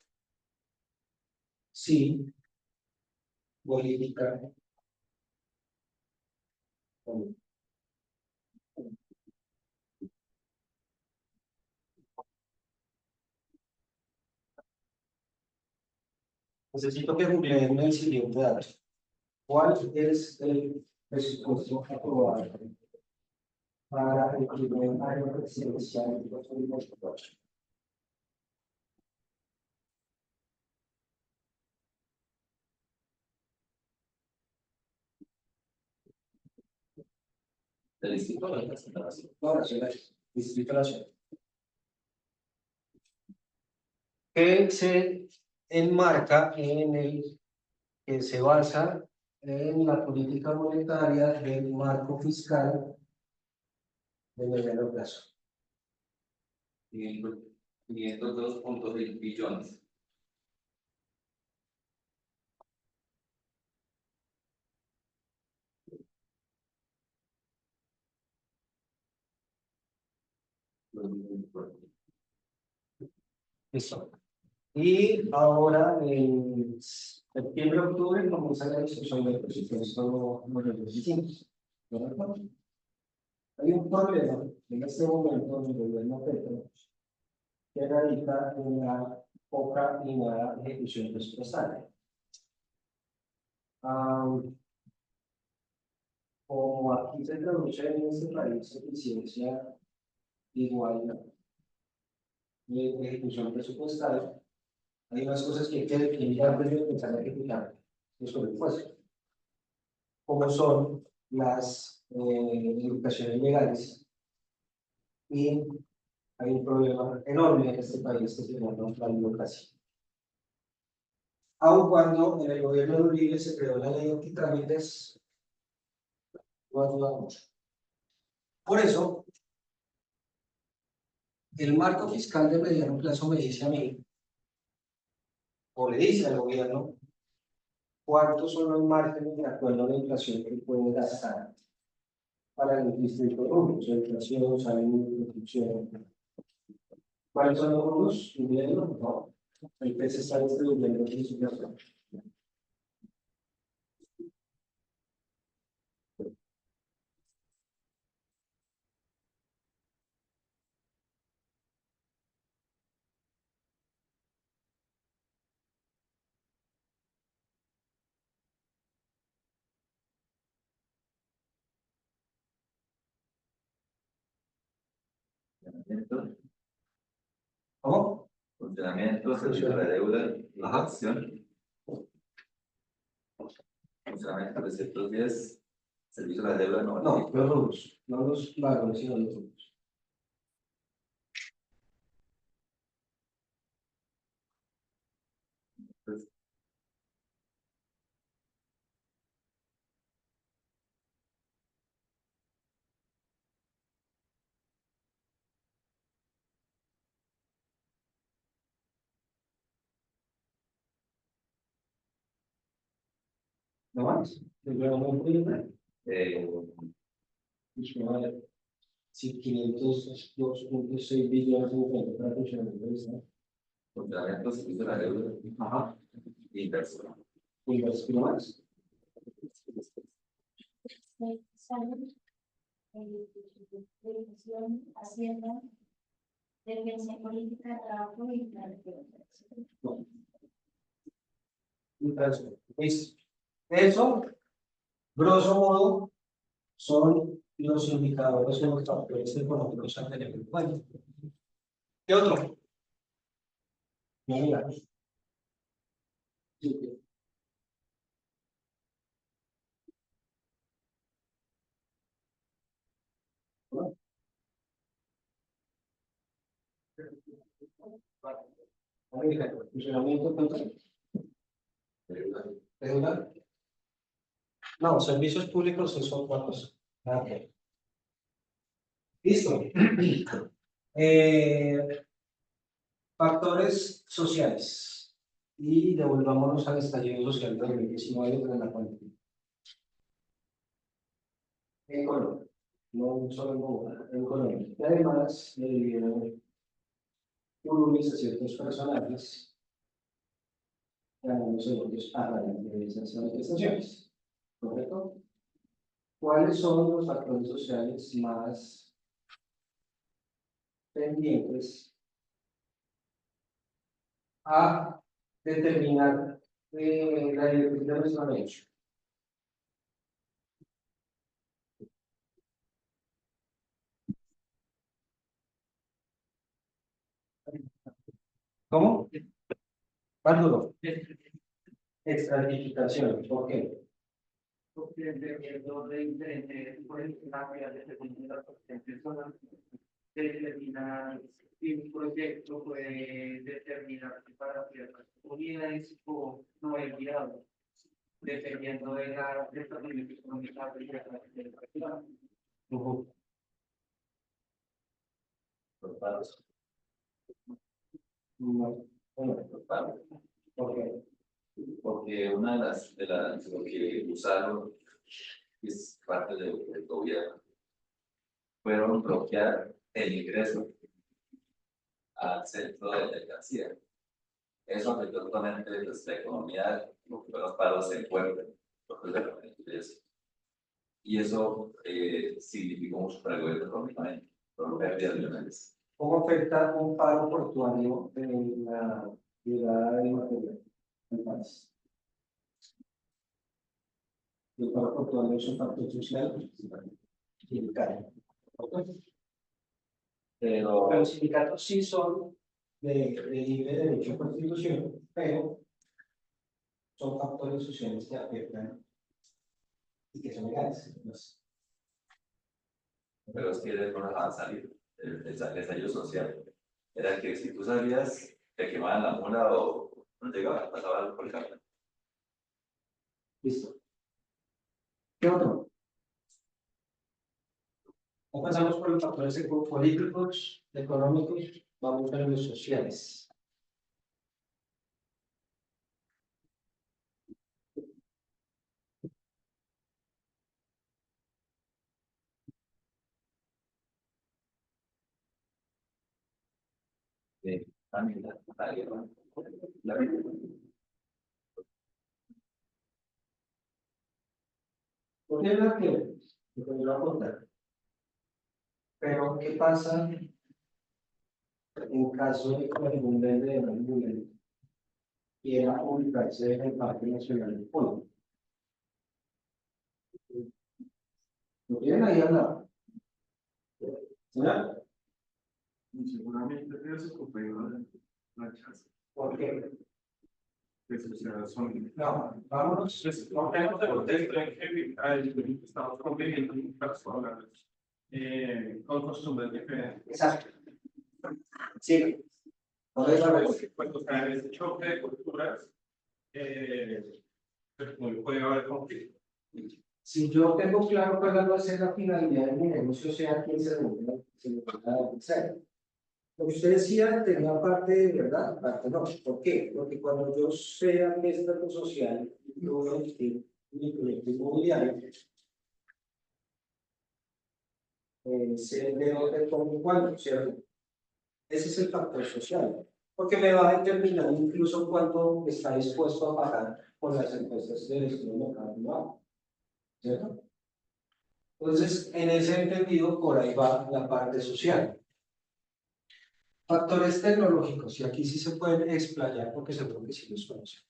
sí política. Necesito que googleen el siguiente dato. ¿Cuál es el presupuesto aprobado para el primer año presidencial de 2024? Del Instituto de Nacional. No, nacional, Distrito Nacional. Que se enmarca en el que se basa en la política monetaria del marco fiscal de mediano plazo. 502.6 billones. Listo. Y ahora en septiembre, octubre, comienza la discusión del presupuesto número 25. ¿Verdad? Hay un problema en este momento en el gobierno Petro que radica en la poca y nada ejecución presupuestaria. Como aquí se traduce en este país eficiencia igual de ejecución presupuestaria, hay unas cosas que hay que definir antes de empezar a ejecutar los presupuestos, como son las educaciones legales. Y hay un problema enorme en este país que se llama la burocracia. Aun cuando en el gobierno de Uribe se creó la ley de antitrámites, no ayuda mucho. Por eso, el marco fiscal de mediano plazo me dice a mí, o le dice al gobierno, cuántos son los márgenes de acuerdo a la inflación que puede gastar para el distrito rubros, inflación, salud, producción. ¿Cuáles son los rubros? Invierno, no. El PES está distribuyendo en su inflación. ¿Cómo? Funcionamiento, servicio de deuda y acción. Funcionamiento 310, servicio de la deuda no. No, los rubros, no los varones, sino los rubros. ¿No más? ¿El gobierno prima? Si 502.6 billones de euros para funcionamiento de Estado. Funcionamiento, servicio de la deuda. Ajá. Inversión. ¿Inversión más? Salud, educación, hacienda, defensa política, trabajo y planificación. No. Inversión. Listo. Eso, grosso modo, son los indicadores o los factores económicos a tener en cuenta. ¿Qué otro? No, mira. Sí. ¿No? Mira, funcionamiento total. ¿Deuda? No, servicios públicos son otra cosa. Ok. Listo. Factores sociales. Y devolvámonos al estallido social de 2019 de la cuenta. En Colombia, no solo en Bogotá, en Colombia. Y además, le dieron a ciertos personajes ganamos nosotros a raíz de esas manifestaciones, ¿correcto? ¿Cuáles son los factores sociales más pendientes a determinar la directriz de nuestra mente? ¿Cómo? Párdulo. Estratificación. ¿Por qué? Porque dependiendo de diferentes áreas de las personas, determinar si un proyecto puede determinar que para ciertas comunidades o no es viable, dependiendo de la desarrollo económica de la región. Por paros, No. Bueno, por paros. ¿por qué? Porque una de las lo que usaron es parte del gobierno, fueron bloquear el ingreso al centro de mercancía. Eso afectó totalmente pues, la economía, lo que fueron los paros en puerto, y eso significó mucho para el gobierno económicamente, por pérdidas millonarias. ¿Cómo afecta un paro portuario en la llegada de material al país? El paro portuario es un factor social sindical. Pero Los sindicatos sí son de libre derecho a constitución, pero son factores sociales que afectan y que son legales. es que no dejaban salir. El estallido social era que si tú salías, te quemaban la mula o no llegaba, pasaba algo por el camino. Listo. ¿Qué otro? No pasamos por los factores políticos, económicos, vamos a los sociales. También la guerra. La ¿Por qué no que? Te voy a contar. Pero, ¿qué pasa en caso de que algún vende de algún quiera publicarse en el Parque Nacional de Puebla? ¿Lo tienen ahí al lado? ¿Ya? Seguramente eso fue la chance. ¿Por qué? Son. No, vámonos. No tenemos de contexto en que estamos conviviendo con personas con costumbres diferentes. Exacto. Sí. Ahora es la vez. Pues, o sea, en ese choque de culturas, pues, no puede haber conflicto. Si yo tengo claro cuál va a ser la finalidad de mi negocio, sea quien se lo pueda hacer. Lo que usted decía tenía parte de verdad, parte no. ¿Por qué? Porque cuando yo sea mi estrato social, yo voy a emitir mi proyecto inmobiliario, sé de dónde tomo cuándo, ¿cierto? Ese es el factor social, porque me va a determinar incluso cuánto está dispuesto a pagar por las empresas del estudio local privado, ¿cierto? Entonces, en ese entendido, por ahí va la parte social. Factores tecnológicos, y aquí sí se pueden explayar porque seguro que sí los conocen.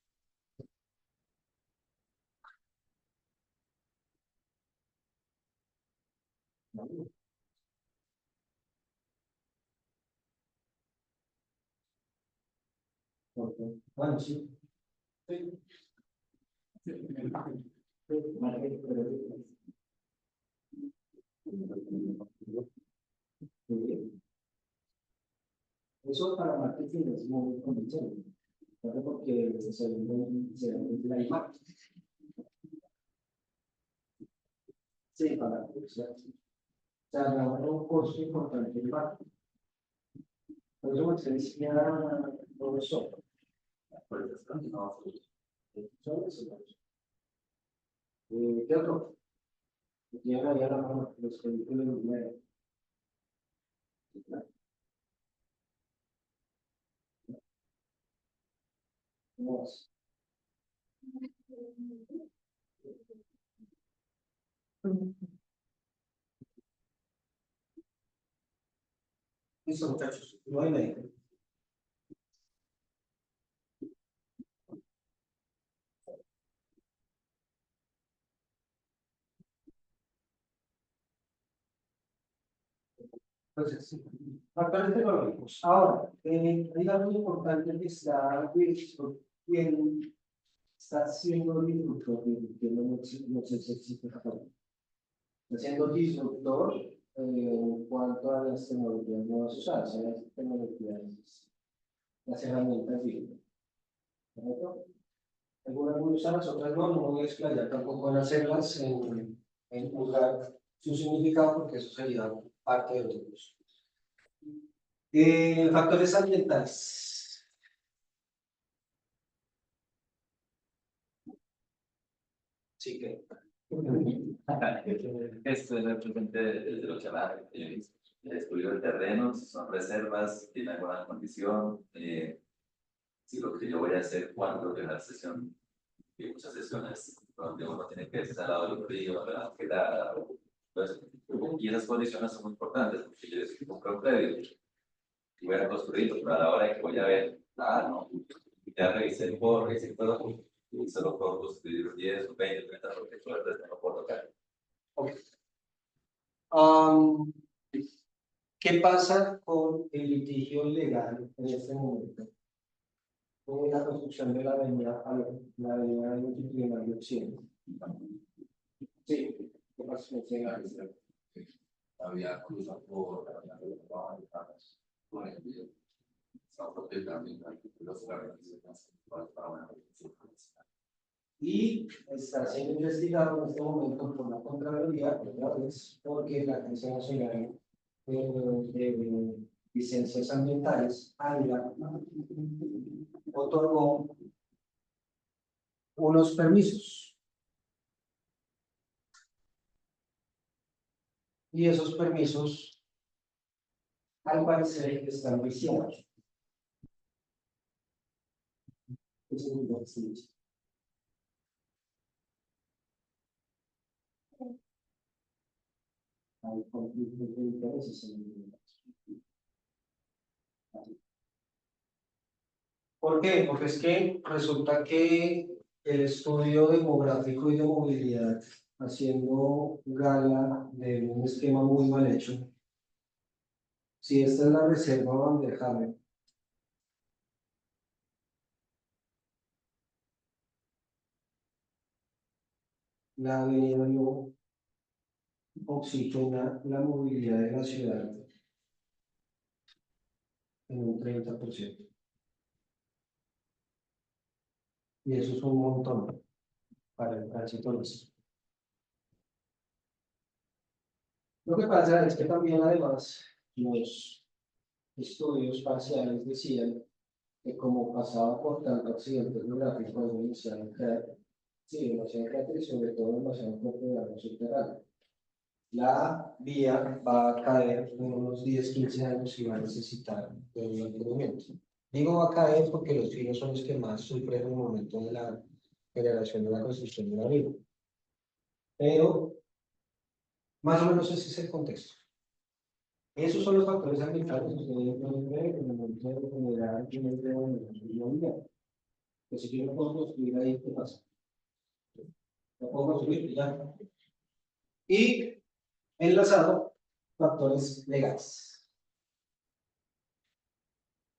Bueno, sí. Sí. Eso para marketing es muy convencional, porque se vende la imagen. Sí, para se agarra un costo importante el banco. Por eso se decía todo eso. ¿Qué otro? Llegan allá la mano, los que tienen dinero. ¿Cómo vas? Listo, muchachos, 9:30. Entonces, sí, factores tecnológicos. Ahora, hay algo importante que está visto, quien está siendo disruptor, que no sé si existe factor. Está siendo disruptor en cuanto a las tecnologías nuevas usadas, las tecnologías, las herramientas libres. ¿Correcto? Algunas muy usadas, otras no, no me voy a explayar tampoco en hacerlas, en juzgar su significado, porque eso sería parte de otros. Factores ambientales. Sí, que. Esto es representante de lo que va. Estudio de terrenos, son reservas, tiene alguna condición. Si lo que yo voy a hacer cuando de una sesión, y muchas sesiones donde uno tiene que estar al lado del río, ¿verdad? Quedar, pues, y esas condiciones son muy importantes, porque yo si compro un predio y voy a construirlo, pero a la hora de que voy a ver, no, ya revisé el porro, revisé todo, y solo puedo construir 10 o 20, 30, porque todo el resto no puedo tocar. ¿Qué pasa con el litigio legal en este momento? Con la construcción de la avenida, la avenida Multitudinaria de Occidente. Sí, ¿qué pasa con ese legal? Había cruzado por el video. Y está siendo investigado en este momento por la Contraloría, otra vez, porque la Agencia Nacional de Licencias Ambientales, ANLA, otorgó unos permisos. Y esos permisos, al parecer, están viciados. Eso es lo que se dice. Hay conflictos de intereses en el. ¿Por qué? Porque es que resulta que el estudio demográfico y de movilidad, haciendo gala de un esquema muy mal hecho, si esta es la reserva Banderjame, la avenida no oxigena la movilidad de la ciudad en un 30%. Y eso es un montón para el tránsito nuestro. Lo que pasa es que también, además, los estudios parciales decían que como pasaba por tanto accidente geográfico, demasiado cráter y sobre todo demasiado fuerte de agua subterránea. La vía va a caer en unos 10-15 años y va a necesitar de un mantenimiento. Digo va a caer porque los filos son los que más sufren en el momento de la generación de la construcción de la vía. Pero más o menos ese es el contexto. Esos son los factores ambientales que ustedes pueden ver en el momento de generar una vía. Que si yo no puedo construir ahí, ¿qué pasa? No puedo construir ya. Y enlazado, factores legales.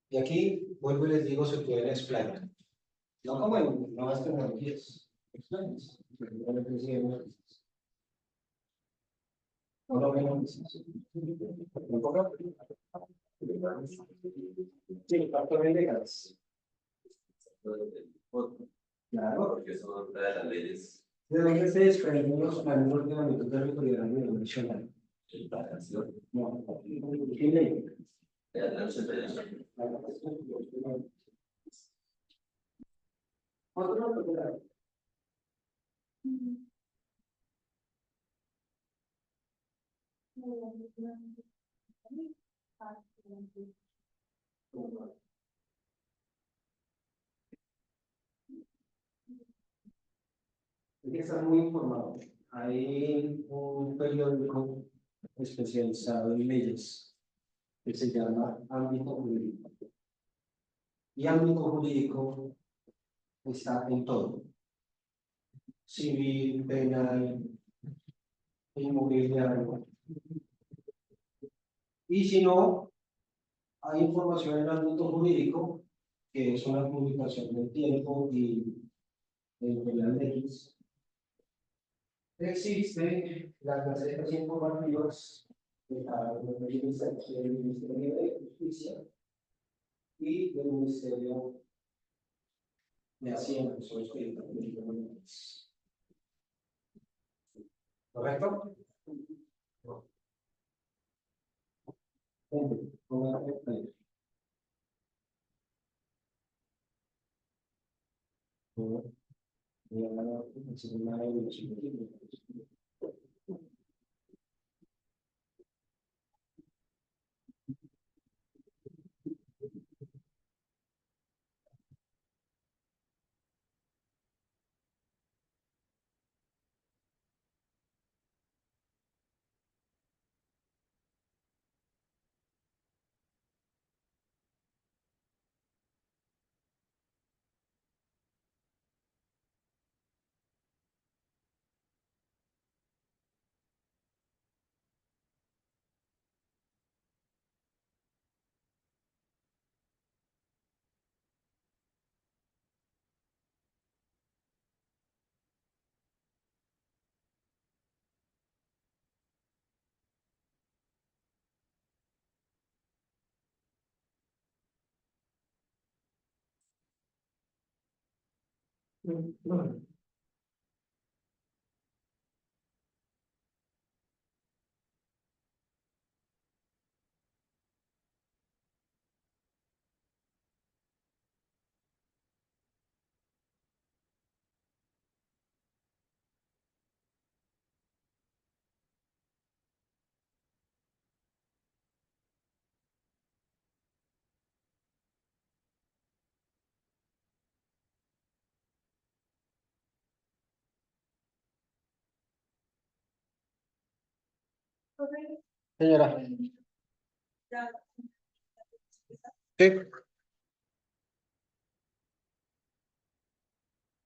Y aquí vuelvo y les digo, se pueden explayar. No como en nuevas tecnologías. Explayas. Por lo menos. Sí, factores legales. Claro. Porque eso es otra de las leyes ¿De dónde se desprenden los planes de ordenamiento territorial a nivel nacional? de la canción. No, ¿qué ley? De la 88. Otro. que estar muy informado. Hay un periódico especializado en leyes que se llama Ámbito Jurídico. Y ámbito jurídico está en todo: civil, penal, inmobiliario. Y si no, hay información en el ámbito jurídico, que es una publicación del tiempo y de las leyes. Existe las gacetas informativas de cada uno de los del Ministerio de Justicia y del Ministerio de Hacienda, son los que ¿correcto? Señora. Sí.